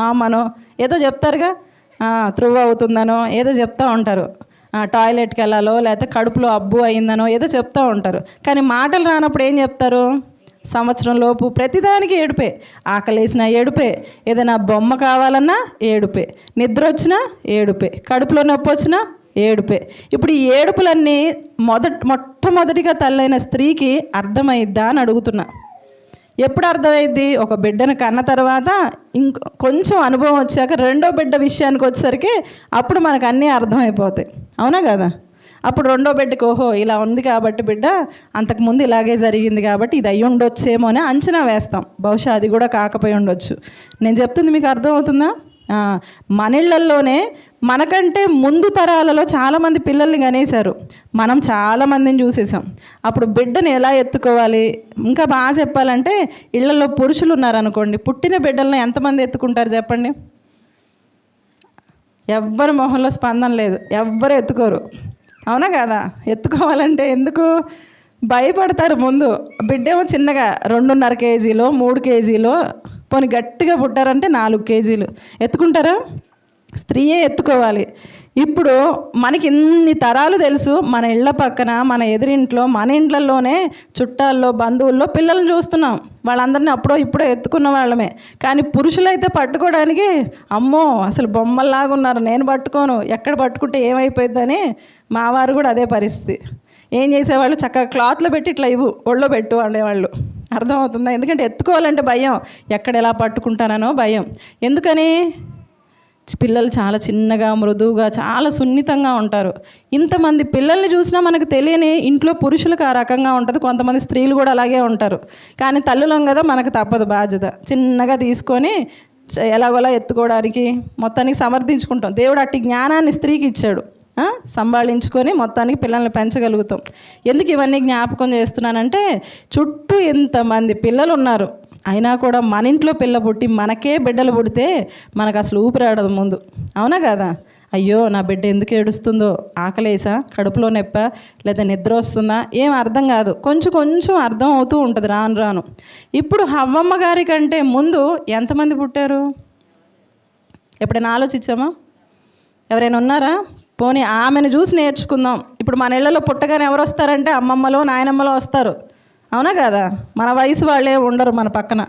ఆమనో ఏదో చెప్తారుగా, త్రువ్ అవుతుందనో ఏదో చెప్తూ ఉంటారు. టాయిలెట్కి వెళ్ళాలో లేకపోతే కడుపులో అబ్బు అయిందనో ఏదో చెప్తూ ఉంటారు. కానీ మాటలు రానప్పుడు ఏం చెప్తారు, సంవత్సరం లోపు ప్రతిదానికి ఏడుపే, ఆకలేసినా ఏడుపే, ఏదైనా బొమ్మ కావాలన్నా ఏడుపే, నిద్ర వచ్చినా ఏడుపే, కడుపులో నొప్పి వచ్చినా ఏడుపే. ఇప్పుడు ఈ ఏడుపులన్నీ మొట్టమొదటిగా తల్లైన స్త్రీకి అర్థమైద్దా అని అడుగుతున్నా. ఎప్పుడు అర్థమైద్ది, ఒక బిడ్డను కన్న తర్వాత కొంచెం అనుభవం వచ్చాక రెండో బిడ్డ విషయానికి వచ్చేసరికి అప్పుడు మనకు అన్నీ అర్థమైపోతాయి, అవునా కదా. అప్పుడు రెండో బిడ్డకి ఓహో ఇలా ఉంది కాబట్టి బిడ్డ అంతకుముందు ఇలాగే జరిగింది కాబట్టి ఇది అయ్యి ఉండొచ్చేమో అని అంచనా వేస్తాం. బహుశా అది కూడా కాకపోయి ఉండొచ్చు. నేను చెప్తుంది మీకు అర్థమవుతుందా? ఆ, మన ఇళ్ళల్లోనే మనకంటే ముందు తరాలలో చాలామంది పిల్లల్ని కనేశారు. మనం చాలామందిని చూసేసాం. అప్పుడు బిడ్డని ఎలా ఎత్తుకోవాలి, ఇంకా బాగా చెప్పాలంటే ఇళ్లలో పురుషులు ఉన్నారనుకోండి, పుట్టిన బిడ్డలను ఎంతమంది ఎత్తుకుంటారు చెప్పండి? ఎవ్వరి మొహంలో స్పందన లేదు, ఎవ్వరు ఎత్తుకోరు. అవునా కదా? ఎత్తుకోవాలంటే ఎందుకు భయపడతారు ముందు. బిడ్డేమో చిన్నగా 2.5 కేజీలో 3 కేజీలో, పోనీ గట్టిగా పుట్టారంటే 4 కేజీలు ఎత్తుకుంటారా? స్త్రీయే ఎత్తుకోవాలి. ఇప్పుడు మనకి ఇన్ని తరాలు తెలుసు, మన ఇళ్ళ పక్కన, మన ఎదురింట్లో, మన ఇండ్లలోనే, చుట్టాల్లో, బంధువుల్లో పిల్లల్ని చూస్తున్నాం. వాళ్ళందరినీ అప్పుడో ఇప్పుడో ఎత్తుకున్న వాళ్ళమే. కానీ పురుషులైతే పట్టుకోవడానికి అమ్మో అసలు బొమ్మల్లాగా ఉన్నారు, నేను పట్టుకోను, ఎక్కడ పట్టుకుంటే ఏమైపోయిద్దని. మా వారు కూడా అదే పరిస్థితి. ఏం చేసేవాళ్ళు, చక్కగా క్లాత్లో పెట్టి ఇట్లా ఇవ్వు ఒళ్ళో పెట్టు అనేవాళ్ళు. అర్థమవుతుందా? ఎందుకంటే ఎత్తుకోవాలంటే భయం, ఎక్కడ ఎలా పట్టుకుంటానో భయం. ఎందుకని? పిల్లలు చాలా చిన్నగా, మృదువుగా, చాలా సున్నితంగా ఉంటారు. ఇంతమంది పిల్లల్ని చూసినా మనకు తెలియని ఇంట్లో పురుషులకు ఆ రకంగా ఉంటుంది. కొంతమంది స్త్రీలు కూడా అలాగే ఉంటారు. కానీ తల్లులం కదా, మనకు తప్పదు బాధ్యత. చిన్నగా తీసుకొని ఎలాగోలా ఎత్తుకోవడానికి మొత్తానికి సమర్థించుకుంటాం. దేవుడు అట్టి జ్ఞానాన్ని స్త్రీకి ఇచ్చాడు. సంభాళించుకొని మొత్తానికి పిల్లల్ని పెంచగలుగుతాం. ఎందుకు ఇవన్నీ జ్ఞాపకం చేస్తున్నానంటే, చుట్టూ ఇంతమంది పిల్లలు ఉన్నారు, అయినా కూడా మన ఇంట్లో పిల్ల పుట్టి మనకే బిడ్డలు పుడితే మనకు అసలు ఊపిరాడదు ముందు. అవునా కదా? అయ్యో నా బిడ్డ ఎందుకు ఏడుస్తుందో, ఆకలేసా, కడుపులో నొప్ప, లేదా నిద్ర వస్తుందా, ఏం అర్థం కాదు. కొంచెం కొంచెం అర్థం అవుతూ ఉంటుంది రాను రాను. ఇప్పుడు హవ్వమ్మ గారి కంటే ముందు ఎంతమంది పుట్టారు? ఎప్పుడైనా ఆలోచించామా? ఎవరైనా ఉన్నారా? పోనీ ఆమెను చూసి నేర్చుకుందాం. ఇప్పుడు మన ఇళ్ళలో పుట్టగానే ఎవరు వస్తారంటే అమ్మమ్మలో నాయనమ్మలో వస్తారు. అవునా కదా? మన వయసు వాళ్ళే ఉండరు మన పక్కన.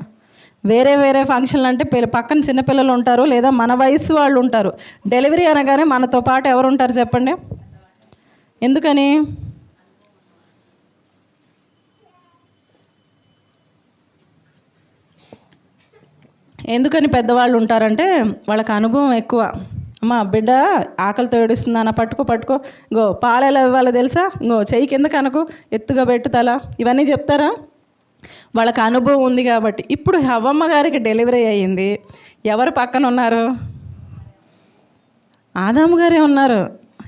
వేరే వేరే ఫంక్షన్లు అంటే పక్కన చిన్నపిల్లలు ఉంటారు, లేదా మన వయసు వాళ్ళు ఉంటారు. డెలివరీ అనగానే మనతో పాటు ఎవరు ఉంటారు చెప్పండి? ఎందుకని? ఎందుకని పెద్దవాళ్ళు ఉంటారంటే వాళ్ళకి అనుభవం ఎక్కువ. అమ్మ బిడ్డ ఆకలితో ఏడుస్తుందా, అన్న పట్టుకో, ఇంకో పాలు ఎలా ఇవ్వాలో తెలుసా, ఇంకో చెయ్యి కింద కనుక ఎత్తుగా పెట్టు తల, ఇవన్నీ చెప్తారా? వాళ్ళకి అనుభవం ఉంది కాబట్టి. ఇప్పుడు హవ్వమ్మ గారికి డెలివరీ అయ్యింది, ఎవరు పక్కన ఉన్నారు? ఆదాము గారే ఉన్నారు.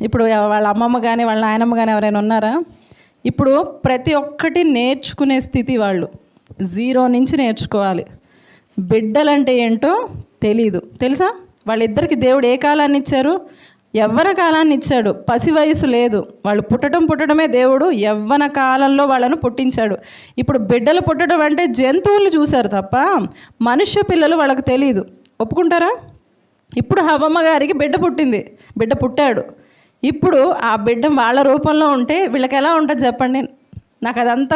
ఇప్పుడు వాళ్ళ అమ్మమ్మ కానీ వాళ్ళ నాయనమ్మ కానీ ఎవరైనా ఉన్నారా? ఇప్పుడు ప్రతి ఒక్కటి నేర్చుకునే స్థితి వాళ్ళు. 0 నుంచి నేర్చుకోవాలి. బిడ్డలంటే ఏంటో తెలీదు, తెలుసా? వాళ్ళిద్దరికి దేవుడు ఏ కాలాన్ని ఇచ్చారు? యవ్వన కాలాన్ని ఇచ్చాడు. పసి వయసు లేదు. వాళ్ళు పుట్టడమే దేవుడు యవ్వన కాలంలో వాళ్ళను పుట్టించాడు. ఇప్పుడు బిడ్డలు పుట్టడం అంటే జంతువులు చూశారు తప్ప మనుష్య పిల్లలు వాళ్ళకు తెలియదు. ఒప్పుకుంటారా? ఇప్పుడు హవ్వమ్మ గారికి బిడ్డ పుట్టాడు. ఇప్పుడు ఆ బిడ్డ వాళ్ళ రూపంలో ఉంటే వీళ్ళకి ఎలా ఉంటుంది చెప్పండి? నాకు అదంతా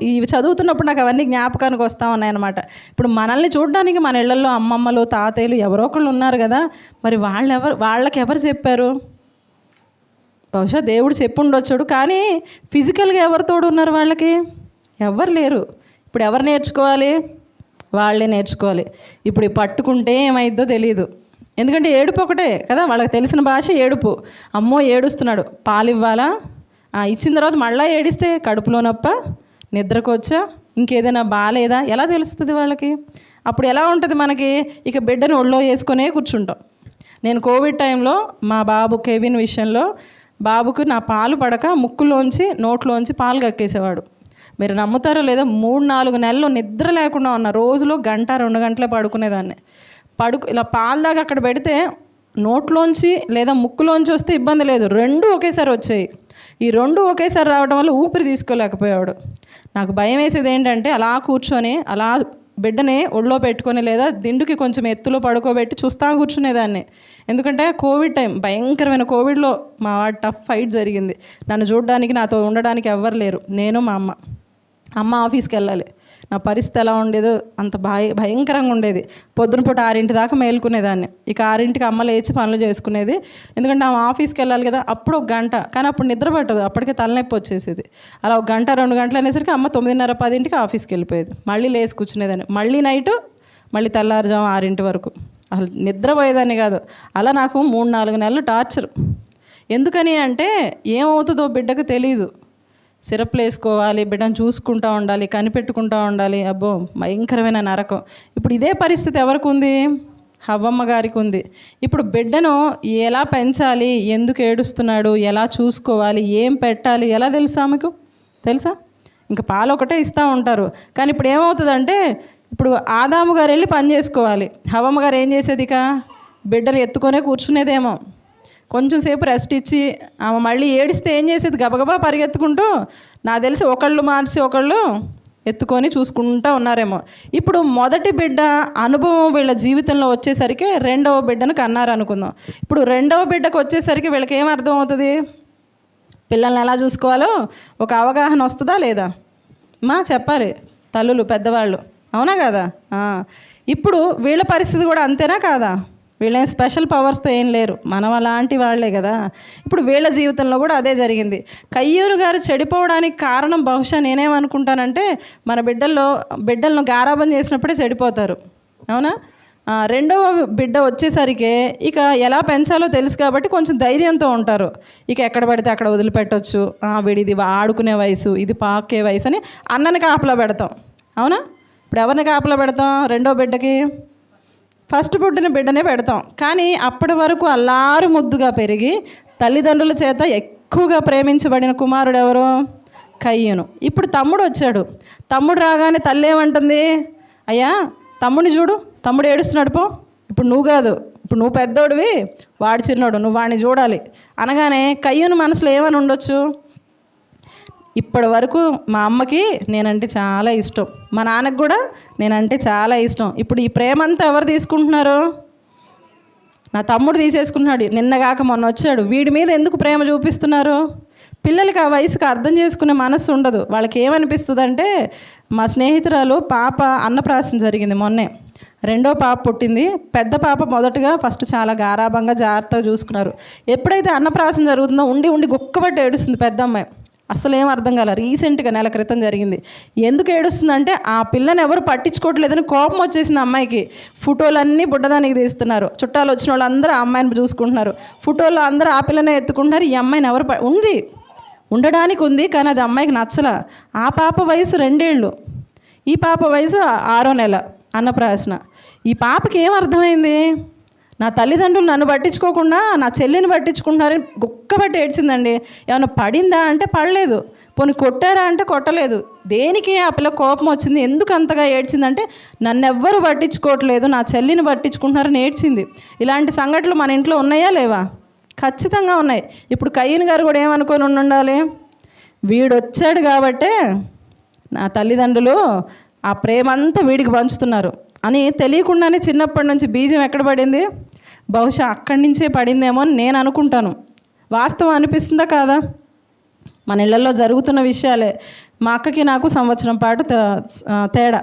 ఇవి చదువుతున్నప్పుడు నాకు అవన్నీ జ్ఞాపకానికి వస్తూ ఉన్నాయన్నమాట. ఇప్పుడు మనల్ని చూడడానికి మన ఇళ్లలో అమ్మమ్మలు, తాతయ్యలు ఎవరో ఒకళ్ళు ఉన్నారు కదా, మరి వాళ్ళకి ఎవరు చెప్పారు? బహుశా దేవుడు చెప్పుండొచ్చాడు, కానీ ఫిజికల్గా ఎవరు తోడు ఉన్నారు వాళ్ళకి? ఎవరు లేరు. ఇప్పుడు ఎవరు నేర్చుకోవాలి? వాళ్ళే నేర్చుకోవాలి. ఇప్పుడు పట్టుకుంటే ఏమైద్దో తెలియదు. ఎందుకంటే ఏడుపు ఒకటే కదా, వాళ్ళకి తెలిసిన భాష ఏడుపు. అమ్మో ఏడుస్తున్నాడు, పాలు ఇవ్వాలా, ఇచ్చిన తర్వాత మళ్ళీ ఏడిస్తే కడుపులో నొప్ప, నిద్రకొచ్చా, ఇంకేదైనా బాగాలేదా, ఎలా తెలుస్తుంది వాళ్ళకి? అప్పుడు ఎలా ఉంటుంది మనకి? ఇక బిడ్డను ఒళ్ళో వేసుకొనే కూర్చుంటాం. నేను కోవిడ్ టైంలో మా బాబు కెవిన్ విషయంలో, బాబుకు నా పాలు పడక ముక్కులోంచి నోట్లోంచి పాలు కక్కేసేవాడు. మీరు నమ్ముతారో లేదో 3-4 నెలలు నిద్ర లేకుండా ఉన్న, రోజులో 1-2 గంటలే పడుకునేదాన్ని. ఇలా పాలు దాకా అక్కడ పెడితే నోట్లోంచి లేదా ముక్కులోంచి వస్తే ఇబ్బంది లేదు, 2 ఒకేసారి వచ్చాయి. ఈ 2 ఒకేసారి రావడం వల్ల ఊపిరి తీసుకోలేకపోయాడు. నాకు భయం వేసేది ఏంటంటే, అలా కూర్చొని అలా బిడ్డని ఒళ్ళో పెట్టుకొని లేదా దిండుకి కొంచెం ఎత్తులో పడుకోబెట్టి చూస్తా కూర్చునేదాన్ని. ఎందుకంటే కోవిడ్ టైం, భయంకరమైన కోవిడ్లో మా వాడు టఫ్ ఫైట్ జరిగింది. నన్ను చూడడానికి, నాతో ఉండడానికి ఎవ్వరు లేరు, నేను మా అమ్మ ఆఫీస్కి వెళ్ళాలి. నా పరిస్థితి ఎలా ఉండేదో అంత భయంకరంగా ఉండేది. పొద్దున పూట 6 దాకా మేలుకునేదాన్ని. ఇక 6కి అమ్మ లేచి పనులు చేసుకునేది. ఎందుకంటే ఆమె ఆఫీస్కి వెళ్ళాలి కదా. అప్పుడు 1 గంట, కానీ అప్పుడు నిద్ర పట్టదు, అప్పటికే తలనొప్పి వచ్చేసేది. అలా 1 గంట 2 గంటలు అనేసరికి అమ్మ 9:30-10కి ఆఫీస్కి వెళ్ళిపోయేది. మళ్ళీ లేచి కూర్చునేదాన్ని, మళ్ళీ నైటు, మళ్ళీ తెల్లారుజాము 6 వరకు. అసలు నిద్రపోయేదాన్ని కాదు. అలా నాకు 3-4 నెలలు టార్చర్. ఎందుకని అంటే ఏమవుతుందో బిడ్డకు తెలీదు. సిరప్లు వేసుకోవాలి, బిడ్డను చూసుకుంటూ ఉండాలి, కనిపెట్టుకుంటూ ఉండాలి. అబ్బో భయంకరమైన నరకం. ఇప్పుడు ఇదే పరిస్థితి ఎవరికి ఉంది? హవ్వమ్మ గారికి ఉంది. ఇప్పుడు బిడ్డను ఎలా పెంచాలి, ఎందుకు ఏడుస్తున్నాడు, ఎలా చూసుకోవాలి, ఏం పెట్టాలి ఎలా తెలుసా మీకు? తెలుసా? ఇంకా పాలు ఒకటే ఇస్తూ ఉంటారు. కానీ ఇప్పుడు ఏమవుతుందంటే, ఇప్పుడు ఆదాము గారు వెళ్ళి పని చేసుకోవాలి, హవ్వమ్మ గారు ఏం చేసేది? ఇక బిడ్డను ఎత్తుకొనే కూర్చునేదేమో. కొంచెం సేపు రెస్ట్ ఇచ్చి ఆమె మళ్ళీ ఏడిస్తే ఏం చేసేది? గబగబా పరిగెత్తుకుంటూ, నాకు తెలిసి ఒకళ్ళు మార్చి ఒకళ్ళు ఎత్తుకొని చూసుకుంటూ ఉన్నారేమో. ఇప్పుడు మొదటి బిడ్డ అనుభవం వీళ్ళ జీవితంలో వచ్చేసరికి రెండవ బిడ్డను కన్నారు అనుకుందాం. ఇప్పుడు రెండవ బిడ్డకు వచ్చేసరికి వీళ్ళకి ఏం అర్థం అవుతుంది? పిల్లల్ని ఎలా చూసుకోవాలో ఒక అవగాహన వస్తుందా లేదా? చెప్పాలి తల్లులు, పెద్దవాళ్ళు, అవునా కదా? ఇప్పుడు వీళ్ళ పరిస్థితి కూడా అంతేనా కాదా? వీళ్ళేం స్పెషల్ పవర్స్తో ఏం లేరు, మనం అలాంటి వాళ్ళే కదా. ఇప్పుడు వీళ్ళ జీవితంలో కూడా అదే జరిగింది. కయ్యూను గారు చెడిపోవడానికి కారణం బహుశా నేనేమనుకుంటానంటే, మన బిడ్డలను గారాబం చేసినప్పుడే చెడిపోతారు, అవునా? రెండవ బిడ్డ వచ్చేసరికి ఇక ఎలా పెంచాలో తెలుసు కాబట్టి కొంచెం ధైర్యంతో ఉంటారు. ఇక ఎక్కడ పడితే అక్కడ వదిలిపెట్టవచ్చు, వీడిది ఆడుకునే వయసు, ఇది పాకే వయసు అని అన్నని కాపలా పెడతాం, అవునా? ఇప్పుడు ఎవరిని కాపలా పెడతాం? రెండో బిడ్డకి ఫస్ట్ పుట్టిన బిడ్డనే పెడతాం. కానీ అప్పటి వరకు అల్లారు ముద్దుగా పెరిగి తల్లిదండ్రుల చేత ఎక్కువగా ప్రేమించబడిన కుమారుడు ఎవరు? కయ్యూను. ఇప్పుడు తమ్ముడు వచ్చాడు. తమ్ముడు రాగానే తల్లి ఏమంటుంది? అయ్యా తమ్ముడిని చూడు, తమ్ముడు ఏడుస్తున్నాడు, పో, ఇప్పుడు నువ్వు కాదు, ఇప్పుడు నువ్వు పెద్దోడివి, వాడు చిన్నోడు, నువ్వు వాడిని చూడాలి అనగానే కయ్యూను మనసులో ఏమని ఉండొచ్చు? ఇప్పటి వరకు మా అమ్మకి నేనంటే చాలా ఇష్టం, మా నాన్నకు కూడా నేనంటే చాలా ఇష్టం, ఇప్పుడు ఈ ప్రేమ అంతా ఎవరు తీసుకుంటున్నారు? నా తమ్ముడు తీసేసుకుంటున్నాడు, నిన్నగాక మొన్న వచ్చాడు, వీడి మీద ఎందుకు ప్రేమ చూపిస్తున్నారు? పిల్లలకి ఆ వయసుకి అర్థం చేసుకునే మనసు ఉండదు. వాళ్ళకి ఏమనిపిస్తుంది అంటే, మా స్నేహితురాలు పాప అన్నప్రాసన జరిగింది మొన్నే, రెండో పాప పుట్టింది. పెద్ద పాప మొదటగా ఫస్ట్ చాలా గారాభంగా జాగ్రత్తగా చూసుకున్నారు. ఎప్పుడైతే అన్నప్రాసన జరుగుతుందో ఉండి ఉండి గుక్కబట్టి ఏడుస్తుంది పెద్ద అమ్మాయి. అసలు ఏం అర్థం కాల. రీసెంట్గా నెల క్రితం జరిగింది. ఎందుకు ఏడుస్తుందంటే ఆ పిల్లని ఎవరు పట్టించుకోవట్లేదని కోపం వచ్చేసింది అమ్మాయికి. ఫోటోలన్నీ బుడ్డదానికి తీస్తున్నారు, చుట్టాలు వచ్చిన వాళ్ళు అందరూ ఆ అమ్మాయిని చూసుకుంటున్నారు, ఫోటోలో అందరూ ఆ పిల్లనే ఎత్తుకుంటున్నారు. ఈ అమ్మాయిని ఎవరు ఉండడానికి ఉంది, కానీ అది అమ్మాయికి నచ్చలా. ఆ పాప వయసు 2 ఏళ్ళు, ఈ పాప వయసు 6వ నెల అన్నప్రాసన. ఈ పాపకి ఏం అర్థమైంది? నా తల్లిదండ్రులు నన్ను పట్టించుకోకుండా నా చెల్లిని పట్టించుకుంటున్నారని గుక్కబట్టి ఏడ్చిందండి. ఏమైనా పడిందా అంటే పడలేదు, పోనీ కొట్టారా అంటే కొట్టలేదు. దేనికి ఆ పిల్ల కోపం వచ్చింది, ఎందుకు అంతగా ఏడ్చిందంటే నన్నెవ్వరు పట్టించుకోవట్లేదు, నా చెల్లిని పట్టించుకుంటున్నారని ఏడ్చింది. ఇలాంటి సంఘటనలు మన ఇంట్లో ఉన్నాయా లేవా? ఖచ్చితంగా ఉన్నాయి. ఇప్పుడు కయ్యూను గారు కూడా ఏమనుకొని ఉండాలి? వీడొచ్చాడు కాబట్టే నా తల్లిదండ్రులు ఆ ప్రేమ అంతా వీడికి పంచుతున్నారు అని తెలియకుండానే చిన్నప్పటి నుంచి బీజం ఎక్కడ పడింది? బహుశా అక్కడి నుంచే పడిందేమో అని నేను అనుకుంటాను. వాస్తవం అనిపిస్తుందా కాదా? మన ఇళ్లలో జరుగుతున్న విషయాలే. మా అక్కకి నాకు సంవత్సరం పాటు తేడా.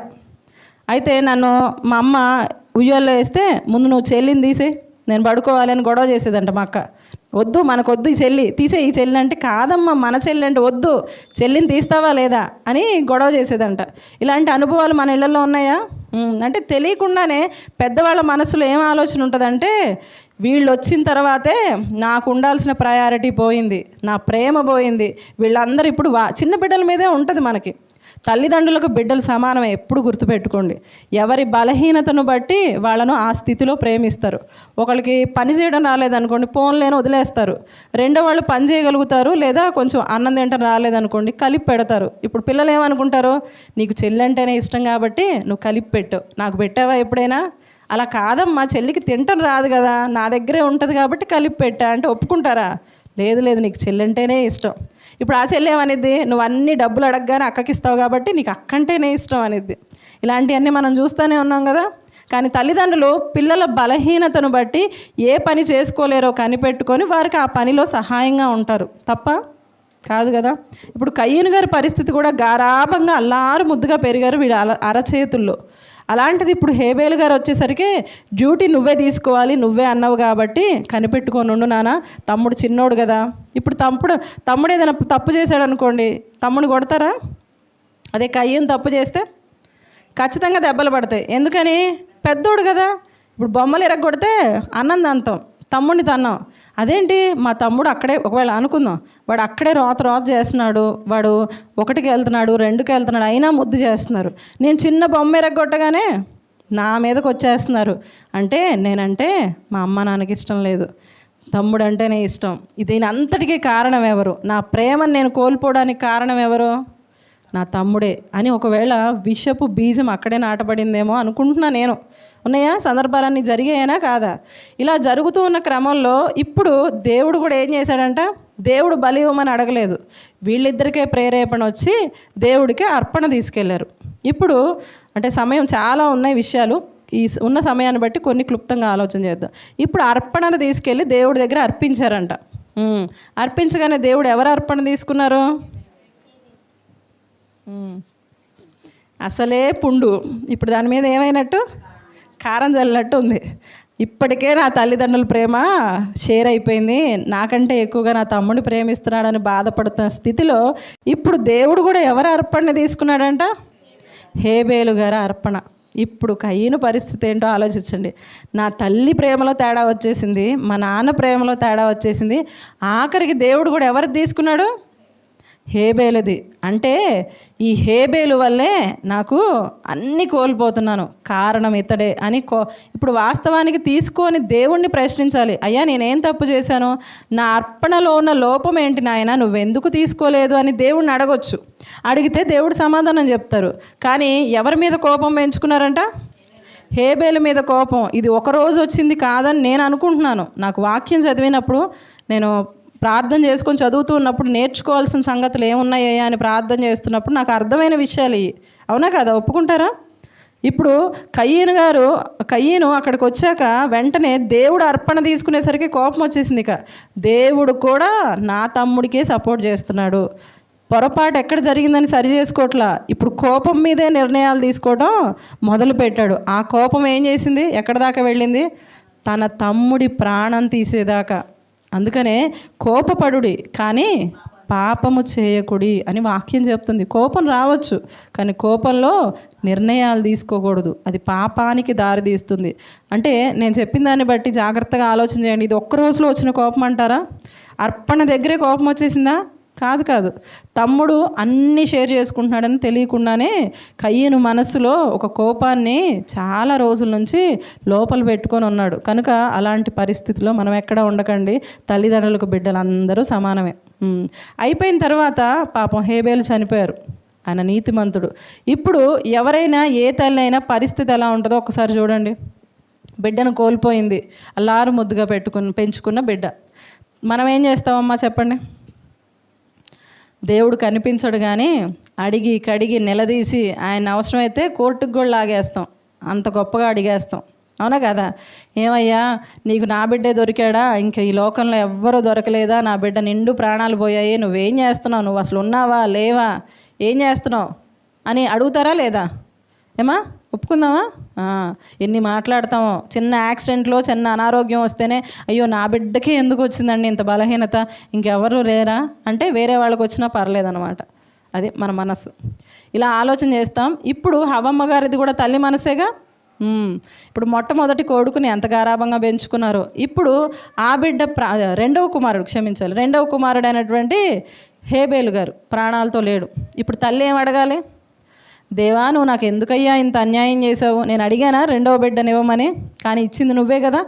అయితే నన్ను మా అమ్మ ఉయ్యాల్లో వేస్తే ముందు నువ్వు చెల్లిని తీసే, నేను పడుకోవాలని గొడవ చేసేదంట మా అక్క. వద్దు, మనకొద్దు ఈ చెల్లి, తీసే ఈ చెల్లి అంటే, కాదమ్మా మన చెల్లి అంటే వద్దు, చెల్లిని తీస్తావా లేదా అని గొడవ చేసేదంట. ఇలాంటి అనుభవాలు మన ఇళ్లలో ఉన్నాయా? అంటే తెలియకుండానే పెద్దవాళ్ళ మనసులో ఏం ఆలోచన ఉంటుందంటే, వీళ్ళు వచ్చిన తర్వాతే నాకు ఉండాల్సిన ప్రయారిటీ పోయింది, నా ప్రేమ పోయింది, వీళ్ళందరూ ఇప్పుడు చిన్న బిడ్డల మీదే ఉంటుంది మనకి. తల్లిదండ్రులకు బిడ్డలు సమానమే, ఎప్పుడు గుర్తుపెట్టుకోండి. ఎవరి బలహీనతను బట్టి వాళ్ళను ఆ స్థితిలో ప్రేమిస్తారు. ఒకళ్ళకి పని చేయడం రాలేదనుకోండి, పోన్లేని వదిలేస్తారు. రెండో వాళ్ళు పని చేయగలుగుతారు, లేదా కొంచెం అన్నం తింటం రాలేదనుకోండి కలిపి పెడతారు. ఇప్పుడు పిల్లలు ఏమనుకుంటారు? నీకు చెల్లి అంటేనే ఇష్టం కాబట్టి నువ్వు కలిపి పెట్టు, నాకు పెట్టావా ఎప్పుడైనా? అలా కాదమ్మా, చెల్లికి తింటం రాదు కదా, నా దగ్గరే ఉంటుంది కాబట్టి కలిపి పెట్టా అంటే ఒప్పుకుంటారా? లేదు, నీకు చెల్లి అంటేనే ఇష్టం. ఇప్పుడు ఆ చెల్లి ఏమనిద్ది? నువ్వు అన్ని డబ్బులు అడగగానే అక్కకి ఇస్తావు కాబట్టి నీకు అక్కంటేనే ఇష్టం అనిద్ది. ఇలాంటివన్నీ మనం చూస్తూనే ఉన్నాం కదా. కానీ తల్లిదండ్రులు పిల్లల బలహీనతను బట్టి ఏ పని చేసుకోలేరో కనిపెట్టుకొని వారికి ఆ పనిలో సహాయంగా ఉంటారు. తప్ప కాదు కదా. ఇప్పుడు కయ్యూను గారి పరిస్థితి కూడా గారాభంగా అల్లారు ముద్దుగా పెరిగారు వీడు అరచేతుల్లో. అలాంటిది ఇప్పుడు హేబేలు గారు వచ్చేసరికి డ్యూటీ నువ్వే తీసుకోవాలి, నువ్వే అన్నావు కాబట్టి కనిపెట్టుకొని ఉండు నాన్న, తమ్ముడు చిన్నోడు కదా. ఇప్పుడు తమ్ముడు ఏదైనా తప్పు చేశాడు అనుకోండి, తమ్ముడు కొడతారా? అదే కయ్యూను తప్పు చేస్తే ఖచ్చితంగా దెబ్బలు పడతాయి. ఎందుకని? పెద్దోడు కదా. ఇప్పుడు బొమ్మలు ఎరగొడితే అన్నం దంతాం, తమ్ముడిని తన్నాం. అదేంటి మా తమ్ముడు అక్కడే, ఒకవేళ అనుకుందాం వాడు అక్కడే రోత చేస్తున్నాడు, వాడు 1కి వెళ్తున్నాడు 2కి వెళ్తున్నాడు, అయినా ముద్దు చేస్తున్నారు. నేను చిన్న బొమ్మ ఎరగొట్టగానే నా మీదకి వచ్చేస్తున్నారు. అంటే నేనంటే మా అమ్మ నాన్నకి ఇష్టం లేదు, తమ్ముడు అంటేనే ఇష్టం. దీని అంతటికీ కారణం ఎవరు? నా ప్రేమను నేను కోల్పోవడానికి కారణం ఎవరు? నా తమ్ముడే అని ఒకవేళ విషపు బీజం అక్కడే నాటబడిందేమో అనుకుంటున్నా నేను. ఉన్నాయా సందర్భాలన్నీ జరిగాయనా కాదా? ఇలా జరుగుతూ ఉన్న క్రమంలో ఇప్పుడు దేవుడు కూడా ఏం చేశాడంట? దేవుడు బలి ఇవ్వమని అడగలేదు, వీళ్ళిద్దరికే ప్రేరేపణ వచ్చి దేవుడికి అర్పణ తీసుకెళ్లారు. ఇప్పుడు అంటే సమయం చాలా ఉన్నాయి విషయాలు, ఈ ఉన్న సమయాన్ని బట్టి కొన్ని క్లుప్తంగా ఆలోచన చేద్దాం. ఇప్పుడు అర్పణను తీసుకెళ్ళి దేవుడి దగ్గర అర్పించారంట. అర్పించగానే దేవుడు ఎవరు అర్పణ తీసుకున్నారు? అసలే పుండు, ఇప్పుడు దాని మీద ఏమైనట్టు? కారం చల్లినట్టు ఉంది. ఇప్పటికే నా తల్లిదండ్రుల ప్రేమ షేర్ అయిపోయింది, నాకంటే ఎక్కువగా నా తమ్ముడిని ప్రేమిస్తున్నాడని బాధపడుతున్న స్థితిలో ఇప్పుడు దేవుడు కూడా ఎవరు అర్పణ తీసుకున్నాడంట? హేబేలు గారి అర్పణ. ఇప్పుడు కయ్యను పరిస్థితి ఏంటో ఆలోచించండి. నా తల్లి ప్రేమలో తేడా వచ్చేసింది, మా నాన్న ప్రేమలో తేడా వచ్చేసింది, ఆఖరికి దేవుడు కూడా ఎవరిది తీసుకున్నాడు? హేబేలుది. అంటే ఈ హేబేలు వల్లే నాకు అన్నీ కోల్పోతున్నాను, కారణం ఇతడే అని ఇప్పుడు వాస్తవానికి తీసుకొని దేవుణ్ణి ప్రశ్నించాలి. అయ్యా నేనేం తప్పు చేశాను? నా అర్పణలో ఉన్న లోపం ఏంటి నాయన, నువ్వెందుకు తీసుకోలేదు అని దేవుణ్ణి అడగొచ్చు. అడిగితే దేవుడు సమాధానం చెప్తారు. కానీ ఎవరి మీద కోపం పెంచుకున్నారంట? హేబేలు మీద కోపం. ఇది ఒకరోజు వచ్చింది కాదని నేను అనుకుంటున్నాను. నాకు వాక్యం చదివినప్పుడు, నేను ప్రార్థన చేసుకొని చదువుతూ ఉన్నప్పుడు నేర్చుకోవాల్సిన సంగతులు ఏమున్నాయ్యా అని ప్రార్థన చేస్తున్నప్పుడు నాకు అర్థమైన విషయాలు ఇవి. అవునా కదా? ఒప్పుకుంటారా? ఇప్పుడు కయ్యను అక్కడికి వచ్చాక వెంటనే దేవుడు అర్పణ తీసుకునేసరికి కోపం వచ్చేసింది. ఇక దేవుడు కూడా నా తమ్ముడికే సపోర్ట్ చేస్తున్నాడు, పొరపాటు ఎక్కడ జరిగిందని సరి చేసుకోవట్లా, ఇప్పుడు కోపం మీదే నిర్ణయాలు తీసుకోవడం మొదలుపెట్టాడు. ఆ కోపం ఏం చేసింది? ఎక్కడ దాకా వెళ్ళింది? తన తమ్ముడి ప్రాణం తీసేదాకా. అందుకనే కోపపడుడి కానీ పాపము చేయకుడి అని వాక్యం చెప్తుంది. కోపం రావచ్చు కానీ కోపంలో నిర్ణయాలు తీసుకోకూడదు, అది పాపానికి దారి తీస్తుంది. అంటే నేను చెప్పిన దాన్ని బట్టి జాగ్రత్తగా ఆలోచన చేయండి. ఇది ఒక్క రోజులో వచ్చిన కోపం అంటారా? అర్పణ దగ్గరే కోపం వచ్చేసిందా? కాదు. తమ్ముడు అన్నీ షేర్ చేసుకుంటున్నాడని తెలియకుండానే కయ్యను మనసులో ఒక కోపాన్ని చాలా రోజుల నుంచి లోపల పెట్టుకొని ఉన్నాడు. కనుక అలాంటి పరిస్థితిలో మనం ఎక్కడ ఉండకండి. తల్లిదండ్రులకు బిడ్డలందరూ సమానమే. అయిపోయిన తర్వాత పాపం హేబేలు చనిపోయారు, ఆయన నీతిమంతుడు. ఇప్పుడు ఎవరైనా ఏ తల్లి అయినా పరిస్థితి ఎలా ఉంటుందో ఒకసారి చూడండి. బిడ్డను కోల్పోయింది, అల్లారు ముద్దుగా పెంచుకున్న బిడ్డ. మనం ఏం చేస్తామమ్మా చెప్పండి? దేవుడు కనిపించడు కానీ అడిగి కడిగి నిలదీసి ఆయన అవసరమైతే కోర్టుకు కూడా లాగేస్తాం, అంత గొప్పగా అడిగేస్తాం. అవునా కదా? ఏమయ్యా నీకు నా బిడ్డే దొరికాడా? ఇంకా ఈ లోకంలో ఎవ్వరూ దొరకలేదా? నా బిడ్డ నిండు ప్రాణాలు పోయాయి, నువ్వేం చేస్తున్నావు? నువ్వు అసలు ఉన్నావా లేవా? ఏం చేస్తున్నావు అని అడుగుతారా లేదా? ఏమా ఒప్పుకుందామా? ఎన్ని మాట్లాడతామో. చిన్న యాక్సిడెంట్లో చిన్న అనారోగ్యం వస్తేనే అయ్యో నా బిడ్డకి ఎందుకు వచ్చిందండి ఇంత బలహీనత, ఇంకెవరు లేరా అంటే వేరే వాళ్ళకి వచ్చినా పర్లేదన్నమాట. అది మన మనసు. ఇలా ఆలోచన చేస్తాం. ఇప్పుడు హవ్వమ్మ గారిది కూడా తల్లి మనసేగా. ఇప్పుడు మొట్టమొదటి కొడుకుని ఎంత గారాభంగా పెంచుకున్నారు. ఇప్పుడు ఆ బిడ్డ రెండవ కుమారుడు అయినటువంటి హేబేలు గారు ప్రాణాలతో లేడు. ఇప్పుడు తల్లి ఏం అడగాలి? దేవా నువ్వు నాకు ఎందుకయ్యా ఇంత అన్యాయం చేసావు? నేను అడిగానా రెండవ బిడ్డనివ్వమని? కానీ ఇచ్చింది నువ్వే కదా.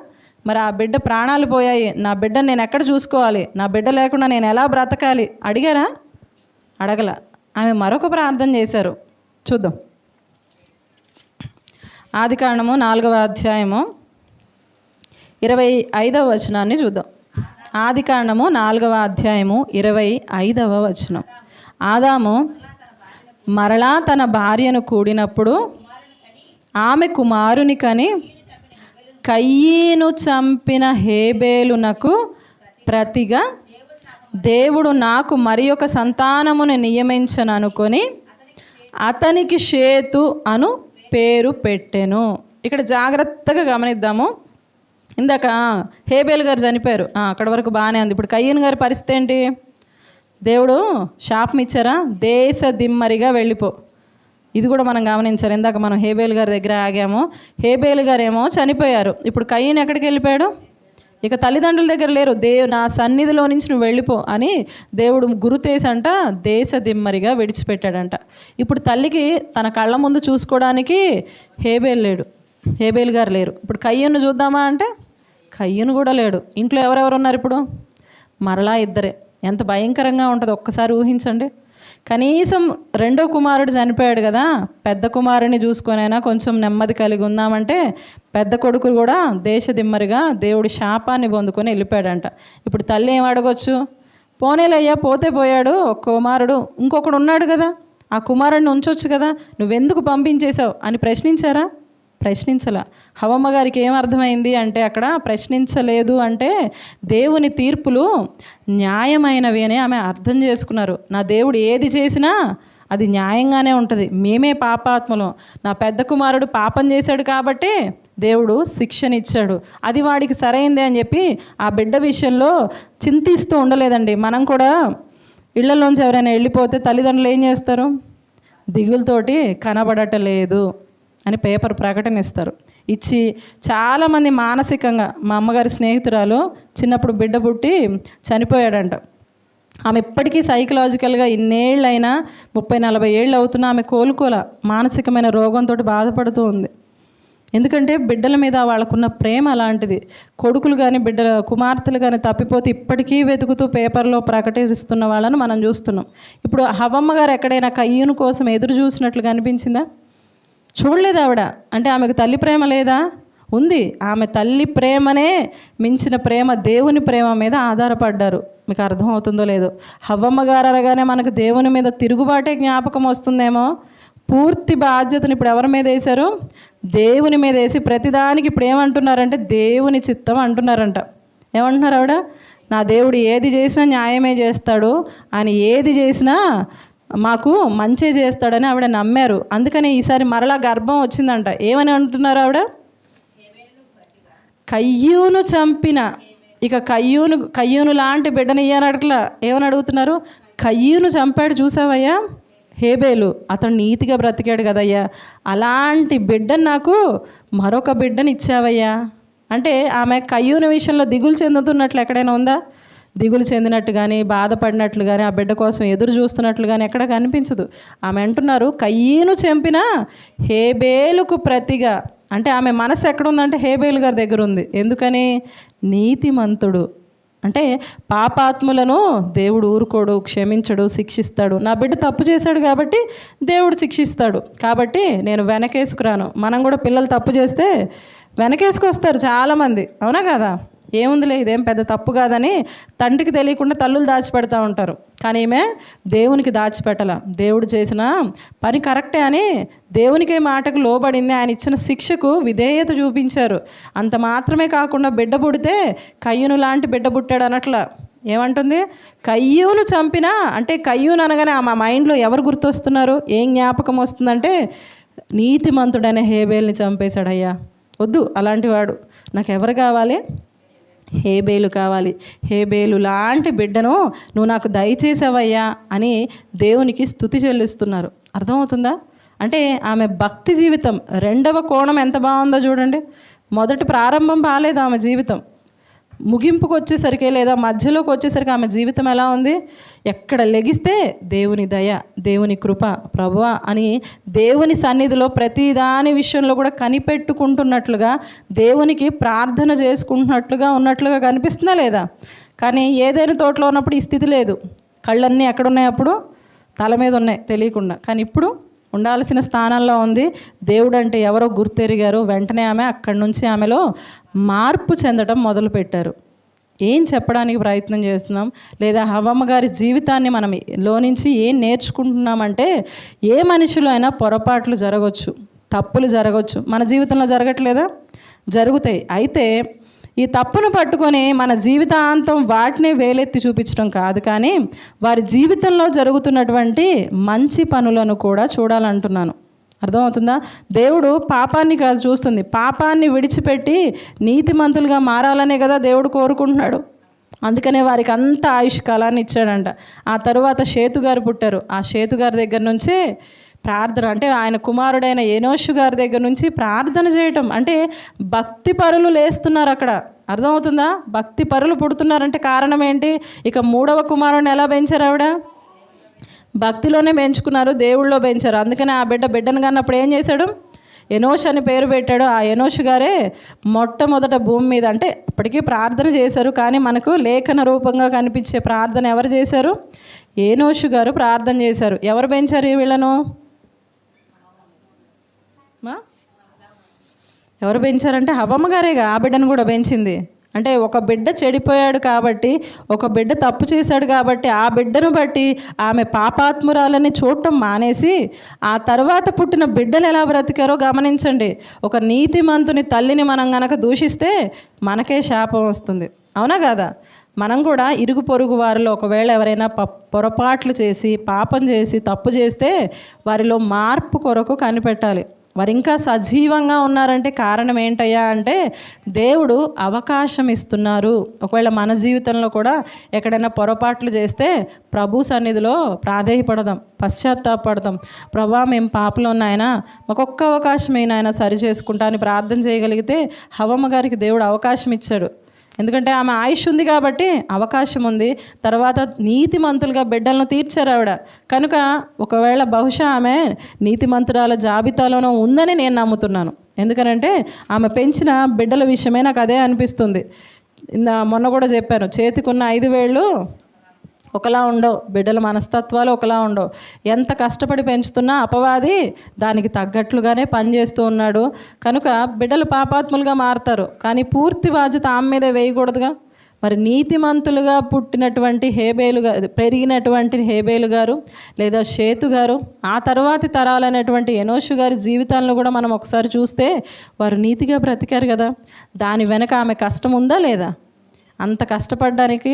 మరి ఆ బిడ్డ ప్రాణాలు పోయాయి, నా బిడ్డను నేను ఎక్కడ చూసుకోవాలి? నా బిడ్డ లేకుండా నేను ఎలా బ్రతకాలి? అడిగారా? అడగల. ఆమె మరొక ప్రార్థన చేశారు. చూద్దాం. ఆదికాండము 4వ అధ్యాయము 25వ వచనాన్ని చూద్దాం. ఆదికాండము 4వ అధ్యాయము 25వ వచనం. ఆదాము మరలా తన భార్యను కూడినప్పుడు ఆమె కుమారుని కని కయ్యను చంపిన హేబేలునకు ప్రతిగా దేవుడు నాకు మరి ఒక సంతానమును నియమించను అనుకొని అతనికి షేతు అను పేరు పెట్టెను. ఇక్కడ జాగ్రత్తగా గమనిద్దాము. ఇందాక హేబేలు గారు చనిపోయారు, అక్కడ వరకు బాగానే ఉంది. ఇప్పుడు కయ్యను గారి పరిస్థితి ఏంటి? దేవుడు శాపం ఇచ్చారా? దేశ దిమ్మరిగా వెళ్ళిపో. ఇది కూడా మనం గమనించాలి. ఇందాక మనం హేబేలు గారి దగ్గర ఆగాము. హేబేలు గారు ఏమో చనిపోయారు. ఇప్పుడు కయ్యను ఎక్కడికి వెళ్ళిపోయాడు? ఇక తల్లిదండ్రుల దగ్గర లేరు. నా సన్నిధిలో నుంచి నువ్వు వెళ్ళిపో అని దేవుడు గురుతేసంట దేశ దిమ్మరిగా విడిచిపెట్టాడంట. ఇప్పుడు తల్లికి తన కళ్ళ ముందు చూసుకోవడానికి హేబేలు లేడు. హేబేలు గారు లేరు. ఇప్పుడు కయ్యూను చూద్దామా అంటే కయ్యూను కూడా లేడు. ఇంట్లో ఎవరెవరు ఉన్నారు ఇప్పుడు? మరలా ఇద్దరే. ఎంత భయంకరంగా ఉంటుంది ఒక్కసారి ఊహించండి. కనీసం రెండో కుమారుడు చనిపోయాడు కదా, పెద్ద కుమారుని చూసుకొనైనా కొంచెం నెమ్మది కలిగి ఉందామంటే పెద్ద కొడుకు కూడా దేశదిమ్మరిగా దేవుడి శాపాన్ని పొందుకొని వెళ్ళిపోయాడంట. ఇప్పుడు తల్లి ఏం అడగొచ్చు? పోనేలయ్యా, పోతే పోయాడు, ఒక కుమారుడు ఇంకొకడు ఉన్నాడు కదా, ఆ కుమారుడిని ఉంచొచ్చు కదా, నువ్వెందుకు పంపించేశావు అని ప్రశ్నించారా? ప్రశ్నించలా. హవమ్మ గారికి ఏం అర్థమైంది అంటే అక్కడ ప్రశ్నించలేదు అంటే దేవుని తీర్పులు న్యాయమైనవి అని ఆమె అర్థం చేసుకున్నారు. నా దేవుడు ఏది చేసినా అది న్యాయంగానే ఉంటుంది. మేమే పాపాత్మలం. నా పెద్ద కుమారుడు పాపం చేశాడు కాబట్టి దేవుడు శిక్షనిచ్చాడు, అది వాడికి సరైందే అని చెప్పి ఆ బిడ్డ విషయంలో చింతిస్తూ ఉండలేదండి. మనం కూడా ఇళ్లలోంచి ఎవరైనా వెళ్ళిపోతే తల్లిదండ్రులు ఏం చేస్తారు? దిగులతోటి కనబడటలేదు అని పేపర్ ప్రకటన ఇస్తారు. ఇచ్చి చాలామంది మానసికంగా, మా అమ్మగారి స్నేహితురాలు చిన్నప్పుడు బిడ్డ పుట్టి చనిపోయాడంట. ఆమె ఇప్పటికీ సైకలాజికల్గా ఇన్నేళ్ళైనా 30-40 ఏళ్ళు అవుతున్నా ఆమె కోలుకోల, మానసికమైన రోగంతో బాధపడుతూ ఉంది. ఎందుకంటే బిడ్డల మీద వాళ్ళకున్న ప్రేమ అలాంటిది. కొడుకులు కానీ కుమార్తెలు కానీ తప్పిపోతే ఇప్పటికీ వెతుకుతూ పేపర్లో ప్రకటిస్తున్న వాళ్ళని మనం చూస్తున్నాం. ఇప్పుడు హవమ్మ గారు ఎక్కడైనా కయ్యూను కోసం ఎదురు చూసినట్లుగా అనిపించిందా? చూడలేదు ఆవిడ. అంటే ఆమెకు తల్లి ప్రేమ లేదా? ఉంది. ఆమె తల్లి ప్రేమనే మించిన ప్రేమ దేవుని ప్రేమ మీద ఆధారపడ్డారు. మీకు అర్థమవుతుందో లేదో. హవ్వమ్మ గారు అనగానే మనకు దేవుని మీద తిరుగుబాటే జ్ఞాపకం వస్తుందేమో. పూర్తి బాధ్యతను ఇప్పుడు ఎవరి మీద వేశారు? దేవుని మీద వేసి ప్రతిదానికి ఇప్పుడు ఏమంటున్నారంటే దేవుని చిత్తం అంటున్నారంట. ఏమంటున్నారు ఆవిడ? నా దేవుడు ఏది చేసినా న్యాయమే చేస్తాడు, ఆయన ఏది చేసినా మాకు మంచి చేస్తాడని ఆవిడ నమ్మారు. అందుకని ఈసారి మరలా గర్భం వచ్చిందంట. ఏమని అంటున్నారు ఆవిడ? కయ్యూను చంపిన, ఇక కయ్యూను లాంటి బిడ్డని ఇయ్యనట్లా ఏమని అడుగుతున్నారు? కయ్యూను చంపాడు చూసావయ్యా హేబేలు, అతను నీతిగా బ్రతికాడు కదయ్యా, అలాంటి బిడ్డను నాకు మరొక బిడ్డని ఇచ్చావయ్యా అంటే ఆమె కయ్యూను విషయంలో దిగులు చెందుతున్నట్లు ఎక్కడైనా ఉందా? దిగులు చెందినట్టు కానీ, బాధపడినట్లు కానీ, ఆ బిడ్డ కోసం ఎదురు చూస్తున్నట్లు కానీ ఎక్కడ కనిపించదు. ఆమె అంటున్నారు కయ్యూను చంపిన హేబేలుకు ప్రతిగా. అంటే ఆమె మనసు ఎక్కడుందంటే హేబేలు గారి దగ్గర ఉంది. ఎందుకని? నీతిమంతుడు అంటే పాపాత్ములను దేవుడు ఊరుకోడు, క్షమించడు, శిక్షిస్తాడు. నా బిడ్డ తప్పు చేశాడు కాబట్టి దేవుడు శిక్షిస్తాడు, కాబట్టి నేను వెనకేసుకురాను. మనం కూడా పిల్లలు తప్పు చేస్తే వెనకేసుకొస్తారు చాలామంది, అవునా కదా? ఏముందిలే, ఇదేం పెద్ద తప్పు కాదని తండ్రికి తెలియకుండా తల్లులు దాచిపెడతా ఉంటారు. కానీ ఈమె దేవునికి దాచిపెట్టల. దేవుడు చేసిన పని కరెక్టే అని దేవునికే మాటకు లోబడింది. ఆయన ఇచ్చిన శిక్షకు విధేయత చూపించారు. అంత మాత్రమే కాకుండా బిడ్డ పుడితే కయ్యూను లాంటి బిడ్డ పుట్టాడు అనట్లా. ఏమంటుంది? కయ్యూను చంపినా అంటే కయ్యూను అనగానే మా మైండ్లో ఎవరు గుర్తొస్తున్నారు? ఏం జ్ఞాపకం వస్తుందంటే నీతిమంతుడైన హేబేల్ని చంపేశాడయ్యా. వద్దు అలాంటి వాడు, నాకు ఎవరు కావాలి? హేబేలు కావాలి. హేబేలు లాంటి బిడ్డను నువ్వు నాకు దయచేసావయ్యా అని దేవునికి స్తుతి చెల్లిస్తున్నారు. అర్థమవుతుందా? అంటే ఆమె భక్తి జీవితం రెండవ కోణం ఎంత బాగుందో చూడండి. మొదటి ప్రారంభం బాగాలేదు ఆమె జీవితం, ముగింపుకు వచ్చేసరికి లేదా మధ్యలోకి వచ్చేసరికి ఆమె జీవితం ఎలా ఉంది? ఎక్కడ లెగిస్తే దేవుని దయ, దేవుని కృప, ప్రభువా అని దేవుని సన్నిధిలో ప్రతి దాని విషయంలో కూడా కనిపెట్టుకుంటున్నట్లుగా, దేవునికి ప్రార్థన చేసుకుంటున్నట్లుగా ఉన్నట్లుగా కనిపిస్తుందా లేదా? కానీ ఏదైనా తోటలో ఉన్నప్పుడు ఈ స్థితి లేదు. కళ్ళన్నీ ఎక్కడున్నాయి? అప్పుడు తల మీద ఉన్నాయి తెలియకుండా. కానీ ఇప్పుడు ఉండాల్సిన స్థానంలో ఉంది. దేవుడు అంటే ఎవరో గుర్తెరిగారు. వెంటనే ఆమె అక్కడి నుంచి ఆమెలో మార్పు చెందడం మొదలుపెట్టారు. ఏం చెప్పడానికి ప్రయత్నం చేస్తున్నాం? లేదా హవ్వమ్మ గారి జీవితాన్ని మనం లో నుంచి ఏం నేర్చుకుంటున్నామంటే, ఏ మనిషిలో అయినా పొరపాట్లు జరగవచ్చు, తప్పులు జరగవచ్చు. మన జీవితంలో జరగట్లేదా? జరుగుతాయి. అయితే ఈ తప్పును పట్టుకొని మన జీవితాంతం వాటినే వేలెత్తి చూపించడం కాదు, కానీ వారి జీవితంలో జరుగుతున్నటువంటి మంచి పనులను కూడా చూడాలంటున్నాను. అర్థమవుతుందా? దేవుడు పాపాన్ని కాదు చూస్తుంది, పాపాన్ని విడిచిపెట్టి నీతిమంతులుగా మారాలనే కదా దేవుడు కోరుకుంటున్నాడు. అందుకనే వారికి అంత ఆయుష్ కాలాన్ని ఇచ్చాడంట. ఆ తరువాత షేతు గారు పుట్టారు. ఆ షేతు గారి దగ్గర నుంచే ప్రార్థన, అంటే ఆయన కుమారుడైన ఎనోషు గారి దగ్గర నుంచి ప్రార్థన చేయటం. అంటే భక్తి పరులు లేస్తున్నారు అక్కడ. అర్థమవుతుందా? భక్తి పరులు పుడుతున్నారంటే కారణం ఏంటి? ఇక మూడవ కుమారుడిని ఎలా పెంచారు? ఆవిడ భక్తిలోనే పెంచుకున్నారు, దేవుళ్ళలో పెంచారు. అందుకని ఆ బిడ్డను కన్నప్పుడు ఏం చేశాడు? ఎనోష్ అని పేరు పెట్టాడో ఆ ఎనోష్ గారే మొట్టమొదట భూమి మీద, అంటే ఇప్పటికీ ప్రార్థన చేశారు, కానీ మనకు లేఖన రూపంగా కనిపించే ప్రార్థన ఎవరు చేశారు? ఎనోషు గారు ప్రార్థన చేశారు. ఎవరు పెంచారు వీళ్ళను? ఎవరు పెంచారంటే హవ్వమ్మ గారేగా ఆ బిడ్డను కూడా పెంచింది. అంటే ఒక బిడ్డ చెడిపోయాడు కాబట్టి, ఒక బిడ్డ తప్పు చేశాడు కాబట్టి ఆ బిడ్డను బట్టి ఆమె పాపాత్మురాలని చూడటం మానేసి ఆ తర్వాత పుట్టిన బిడ్డలు ఎలా బ్రతికారో గమనించండి. ఒక నీతిమంతుని తల్లిని మనం గనక దూషిస్తే మనకే శాపం వస్తుంది, అవునా కాదా? మనం కూడా ఇరుగు పొరుగు వారిలో ఒకవేళ ఎవరైనా పొరపాట్లు చేసి పాపం చేసి తప్పు చేస్తే వారిలో మార్పు కొరకు కనిపెట్టాలి. వారు ఇంకా సజీవంగా ఉన్నారంటే కారణం ఏంటయ్యా అంటే దేవుడు అవకాశం ఇస్తున్నారు. ఒకవేళ మన జీవితంలో కూడా ఎక్కడైనా పొరపాట్లు చేస్తే ప్రభు సన్నిధిలో ప్రాధేయపడదాం, పశ్చాత్తాపడదాం. ప్రభా మేము పాపలో ఉన్నాయన, మాకు ఒక్క అవకాశం అయినా సరి చేసుకుంటా అని ప్రార్థన చేయగలిగితే హవ్వమ్మ గారికి దేవుడు అవకాశం ఇచ్చాడు. ఎందుకంటే ఆమె ఆయుష్ ఉంది కాబట్టి అవకాశం ఉంది. తర్వాత నీతిమంతులుగా బిడ్డలను తీర్చారు ఆవిడ. కనుక ఒకవేళ బహుశా ఆమె నీతిమంతురాల జాబితాలోనూ ఉందని నేను నమ్ముతున్నాను. ఎందుకనంటే ఆమె పెంచిన బిడ్డల విషయమే నాకు అదే అనిపిస్తుంది. మొన్న కూడా చెప్పాను, చేతికున్న 5 వేళ్ళు ఒకలా ఉండవు, బిడ్డల మనస్తత్వాలు ఒకలా ఉండవు. ఎంత కష్టపడి పెంచుతున్నా అపవాది దానికి తగ్గట్లుగానే పనిచేస్తూ ఉన్నాడు. కనుక బిడ్డలు పాపాత్ములుగా మారుతారు, కానీ పూర్తి బాధ్యత ఆమె మీదే వేయకూడదుగా. మరి నీతిమంతులుగా పుట్టినటువంటి పెరిగినటువంటి హేబేలు గారు లేదా షేతు గారు, ఆ తర్వాతి తరాలైనటువంటి ఎనోషు గారి జీవితాలను కూడా మనం ఒకసారి చూస్తే వారు నీతిగా బ్రతికారు కదా. దాని వెనక ఆమె కష్టం ఉందా లేదా? అంత కష్టపడడానికి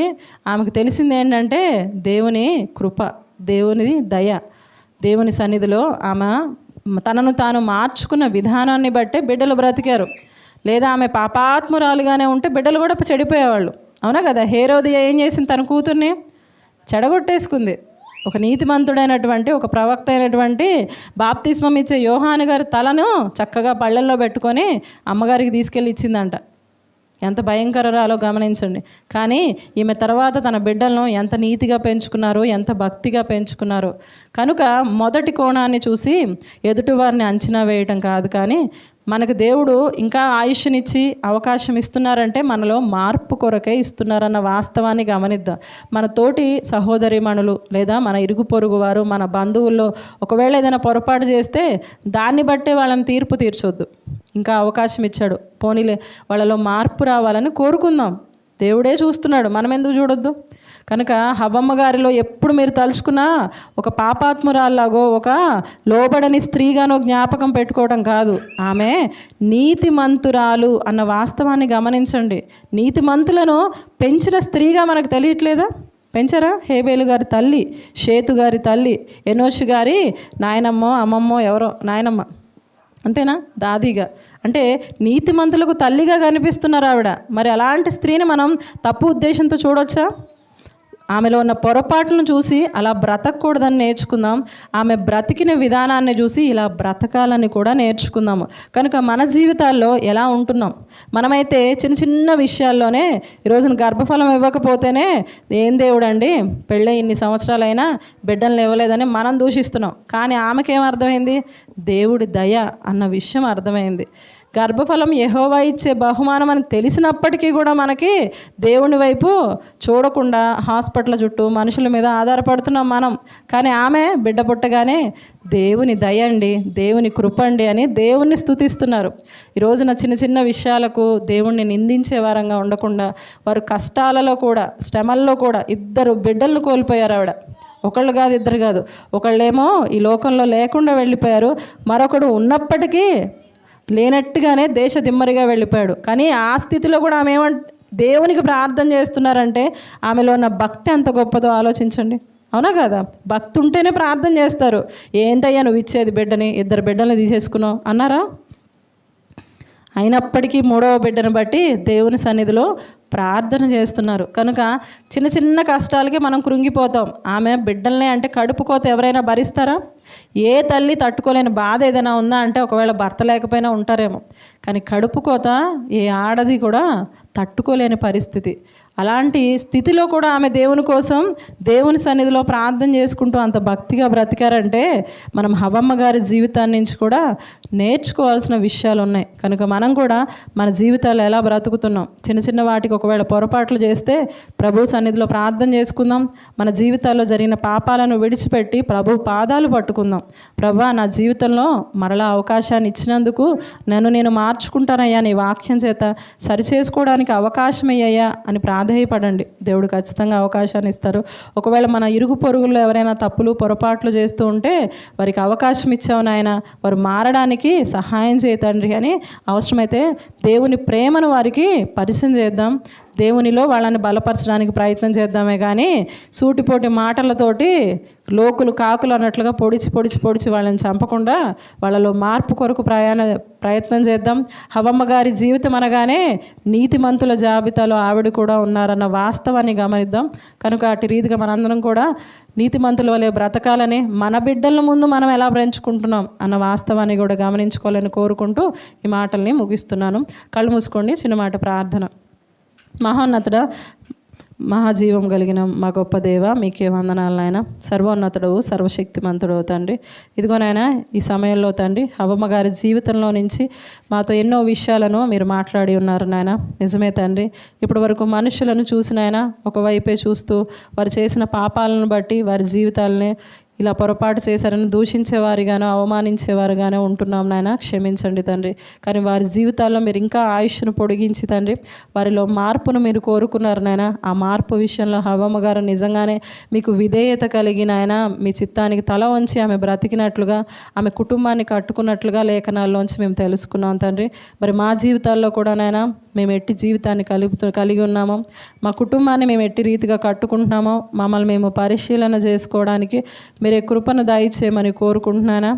ఆమెకు తెలిసింది ఏంటంటే దేవుని కృప, దేవుని దయ. దేవుని సన్నిధిలో ఆమె తనను తాను మార్చుకున్న విధానాన్ని బట్టే బిడ్డలు బ్రతికారు. లేదా ఆమె పాపాత్మురాలుగానే ఉంటే బిడ్డలు కూడా చెడిపోయేవాళ్ళు, అవునా కదా? హేరోదియ ఏం చేసింది? తన కూతుర్ని చెడగొట్టేసుకుంది. ఒక నీతిమంతుడైనటువంటి ఒక ప్రవక్త అయినటువంటి బాప్తిస్మం ఇచ్చే యోహాను గారి తలను చక్కగా పళ్ళల్లో పెట్టుకొని అమ్మగారికి తీసుకెళ్ళి ఇచ్చిందంట. ఎంత భయంకరాలో గమనించండి. కానీ ఈమె తర్వాత తన బిడ్డలను ఎంత నీతిగా పెంచుకున్నారు, ఎంత భక్తిగా పెంచుకున్నారు. కనుక మొదటి కోణాన్ని చూసి ఎదుటివారిని అంచనా వేయటం కాదు, కానీ మనకు దేవుడు ఇంకా ఆయుష్నిచ్చి అవకాశం ఇస్తున్నారంటే మనలో మార్పు కొరకే ఇస్తున్నారన్న వాస్తవాన్ని గమనిద్దాం. మన తోటి సహోదరిమణులు లేదా మన ఇరుగు పొరుగు వారు, మన బంధువుల్లో ఒకవేళ ఏదైనా పొరపాటు చేస్తే దాన్ని బట్టే వాళ్ళని తీర్పు తీర్చొద్దు. ఇంకా అవకాశం ఇచ్చాడు, పోనీలే వాళ్ళలో మార్పు రావాలని కోరుకుందాం. దేవుడే చూస్తున్నాడు, మనం ఎందుకు చూడొద్దు? కనుక హవ్వమ్మ గారిలో ఎప్పుడు మీరు తలుచుకున్నా ఒక పాపాత్మురాల్లాగో ఒక లోబడని స్త్రీగానో జ్ఞాపకం పెట్టుకోవడం కాదు, ఆమె నీతిమంతురాలు అన్న వాస్తవాన్ని గమనించండి. నీతిమంతులను పెంచిన స్త్రీగా మనకు తెలియట్లేదా? పెంచరా? హేబేలు గారి తల్లి, షేతు గారి తల్లి, ఎనోషు గారి నాయనమ్మో అమ్మమ్మో ఎవరో నాయనమ్మ, అంతేనా? దాదిగా, అంటే నీతిమంతులకు తల్లిగా కనిపిస్తున్నారు ఆవిడ. మరి అలాంటి స్త్రీని మనం తప్పు ఉద్దేశంతో చూడొచ్చా? ఆమెలో ఉన్న పొరపాట్లను చూసి అలా బ్రతకూడదని నేర్చుకుందాం. ఆమె బ్రతికిన విధానాన్ని చూసి ఇలా బ్రతకాలని కూడా నేర్చుకుందాము. కనుక మన జీవితాల్లో ఎలా ఉంటున్నాం? మనమైతే చిన్న చిన్న విషయాల్లోనే ఈరోజున గర్భఫలం ఇవ్వకపోతేనే ఏం దేవుడండి, పెళ్ళై ఇన్ని సంవత్సరాలైనా బిడ్డలు ఇవ్వలేదని మనం దూషిస్తున్నాం. కానీ ఆమెకేం అర్థమైంది? దేవుడి దయ అన్న విషయం అర్థమైంది. గర్భఫలం యెహోవా ఇచ్చే బహుమానం అని తెలిసినప్పటికీ కూడా మనకి దేవుని వైపు చూడకుండా హాస్పిటల్ చుట్టూ మనుషుల మీద ఆధారపడుతున్నాం మనం. కానీ ఆమె బిడ్డ పుట్టగానే దేవుని దయ అండి, దేవుని కృప అండి అని దేవుణ్ణి స్తుతిస్తున్నారు. ఈరోజున చిన్న చిన్న విషయాలకు దేవుణ్ణి నిందించే వారంగా ఉండకుండా వారు కష్టాలలో కూడా శ్రమల్లో కూడా 2 బిడ్డలను కోల్పోయారు ఆవిడ. ఒకళ్ళు కాదు, 2 కాదు. ఒకళ్ళేమో ఈ లోకంలో లేకుండా వెళ్ళిపోయారు, మరొకడు ఉన్నప్పటికీ లేనట్టుగానే దేశ దిమ్మరిగా వెళ్ళిపోయాడు. కానీ ఆ స్థితిలో కూడా ఆమె దేవునికి ప్రార్థన చేస్తున్నారంటే ఆమెలో ఉన్న భక్తి ఎంత గొప్పదో ఆలోచించండి, అవునా కదా? భక్తి ఉంటేనే ప్రార్థన చేస్తారు. ఏంటయ్యా నువ్వు ఇచ్చేది బిడ్డని, 2 బిడ్డల్ని తీసేసుకున్నావు అన్నారా? అయినప్పటికీ 3వ బిడ్డను బట్టి దేవుని సన్నిధిలో ప్రార్థన చేస్తున్నారు. కనుక చిన్న చిన్న కష్టాలకి మనం కృంగిపోతాం. ఆమె బిడ్డల్ని అంటే కడుపు కోత ఎవరైనా భరిస్తారా? ఏ తల్లి తట్టుకోలేని బాధ ఏదైనా ఉందా అంటే ఒకవేళ భర్త లేకపోయినా ఉంటారేమో, కానీ కడుపు కోత ఏ ఆడది కూడా తట్టుకోలేని పరిస్థితి. అలాంటి స్థితిలో కూడా ఆమె దేవుని కోసం దేవుని సన్నిధిలో ప్రార్థన చేసుకుంటూ అంత భక్తిగా బ్రతికారంటే మనం హవమ్మ గారి జీవితాన్ని నుంచి కూడా నేర్చుకోవాల్సిన విషయాలు ఉన్నాయి. కనుక మనం కూడా మన జీవితాలు ఎలా బ్రతుకుతున్నాం, చిన్న చిన్న వాటికి ఒకవేళ పొరపాట్లు చేస్తే ప్రభు సన్నిధిలో ప్రార్థన చేసుకుందాం. మన జీవితాల్లో జరిగిన పాపాలను విడిచిపెట్టి ప్రభు పాదాలు పట్టుకుందాం. ప్రభువా, నా జీవితంలో మరలా అవకాశాన్ని ఇచ్చినందుకు నేను మార్చుకుంటానయ్యా, నీ వాక్యం చేత సరిచేసుకోవడానికి అవకాశం అయ్యాయా అని ప్రాధేయపడండి. దేవుడు ఖచ్చితంగా అవకాశాన్ని ఇస్తారు. ఒకవేళ మన ఇరుగు పొరుగుల్లో ఎవరైనా తప్పులు పొరపాట్లు చేస్తూ ఉంటే వారికి అవకాశం ఇచ్చావు నాయన, వారు మారడానికి సహాయం చేయతండ్రి అని అవసరమైతే దేవుని ప్రేమను వారికి పరిచయం చేద్దాం. దేవునిలో వాళ్ళని బలపరచడానికి ప్రయత్నం చేద్దామే కానీ సూటిపోటి మాటలతోటి లోకులు కాకులు అన్నట్లుగా పొడిచి వాళ్ళని చంపకుండా వాళ్ళలో మార్పు కొరకు ప్రయత్నం చేద్దాం. హవమ్మ గారి జీవితం అనగానే నీతిమంతుల జాబితాలో ఆవిడ కూడా ఉన్నారన్న వాస్తవాన్ని గమనిద్దాం. కనుక అటు రీతిగా మనందరం కూడా నీతిమంతుల వలె బ్రతకాలని, మన బిడ్డల ముందు మనం ఎలా పెంచుకుంటున్నాం అన్న వాస్తవాన్ని కూడా గమనించుకోవాలని కోరుకుంటూ ఈ మాటల్ని ముగిస్తున్నాను. కళ్ళు మూసుకోండి. చిన్న మాట ప్రార్థన. మహోన్నతుడా, మహాజీవం కలిగిన మా గొప్ప దేవ, మీకే వందనాలు నాయన. సర్వోన్నతుడు, సర్వశక్తిమంతుడు తండ్రి. ఇదిగోనైనా ఈ సమయంలో తండ్రి హవమ్మ గారి జీవితంలో నుంచి మాతో ఎన్నో విషయాలను మీరు మాట్లాడి ఉన్నారు నాయన. నిజమే తండ్రి, ఇప్పటి వరకు మనుషులను చూసినాయన ఒకవైపే చూస్తూ వారు చేసిన పాపాలను బట్టి వారి జీవితాలని ఇలా పొరపాటు చేశారని దూషించేవారిగానో అవమానించేవారుగానో ఉంటున్నాం నాయన. క్షమించండి తండ్రి. కానీ వారి జీవితాల్లో మీరు ఇంకా ఆయుష్ను పొడిగించి తండ్రి వారిలో మార్పును మీరు కోరుకున్నారు నాయన. ఆ మార్పు విషయంలో హవమ్మ గారు నిజంగానే మీకు విధేయత కలిగిన ఆయన మీ చిత్తానికి తల వంచి ఆమె బ్రతికినట్లుగా, ఆమె కుటుంబాన్ని కట్టుకున్నట్లుగా లేఖనాల్లోంచి మేము తెలుసుకున్నాం తండ్రి. మరి మా జీవితాల్లో కూడా నాయన మేము ఎట్టి జీవితాన్ని కలిగి ఉన్నామో, మా కుటుంబాన్ని మేము ఎట్టి రీతిగా కట్టుకుంటున్నామో మమ్మల్ని మేము పరిశీలన చేసుకోవడానికి మీరే కృపను దయచేయమని కోరుకుంటున్నానా.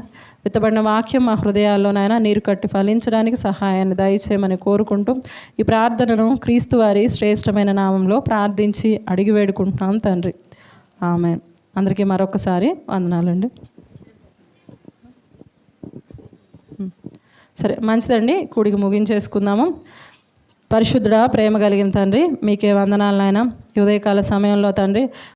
విత్తబడిన వాక్యం మా హృదయాల్లోనైనా నీరు కట్టి ఫలించడానికి సహాయాన్ని దయచేయమని కోరుకుంటూ ఈ ప్రార్థనను క్రీస్తు వారి శ్రేష్టమైన నామంలో ప్రార్థించి అడిగి వేడుకుంటున్నాం తండ్రి. ఆమేన్. అందరికీ మరొకసారి వందనాలండి. సరే, మంచిదండి. కూడికి ముగించేసుకుందాము. పరిశుద్ధుడా, ప్రేమ కలిగిన తండ్రి, మీకే వందనాలు నాయన. ఉదయకాల సమయంలో తండ్రి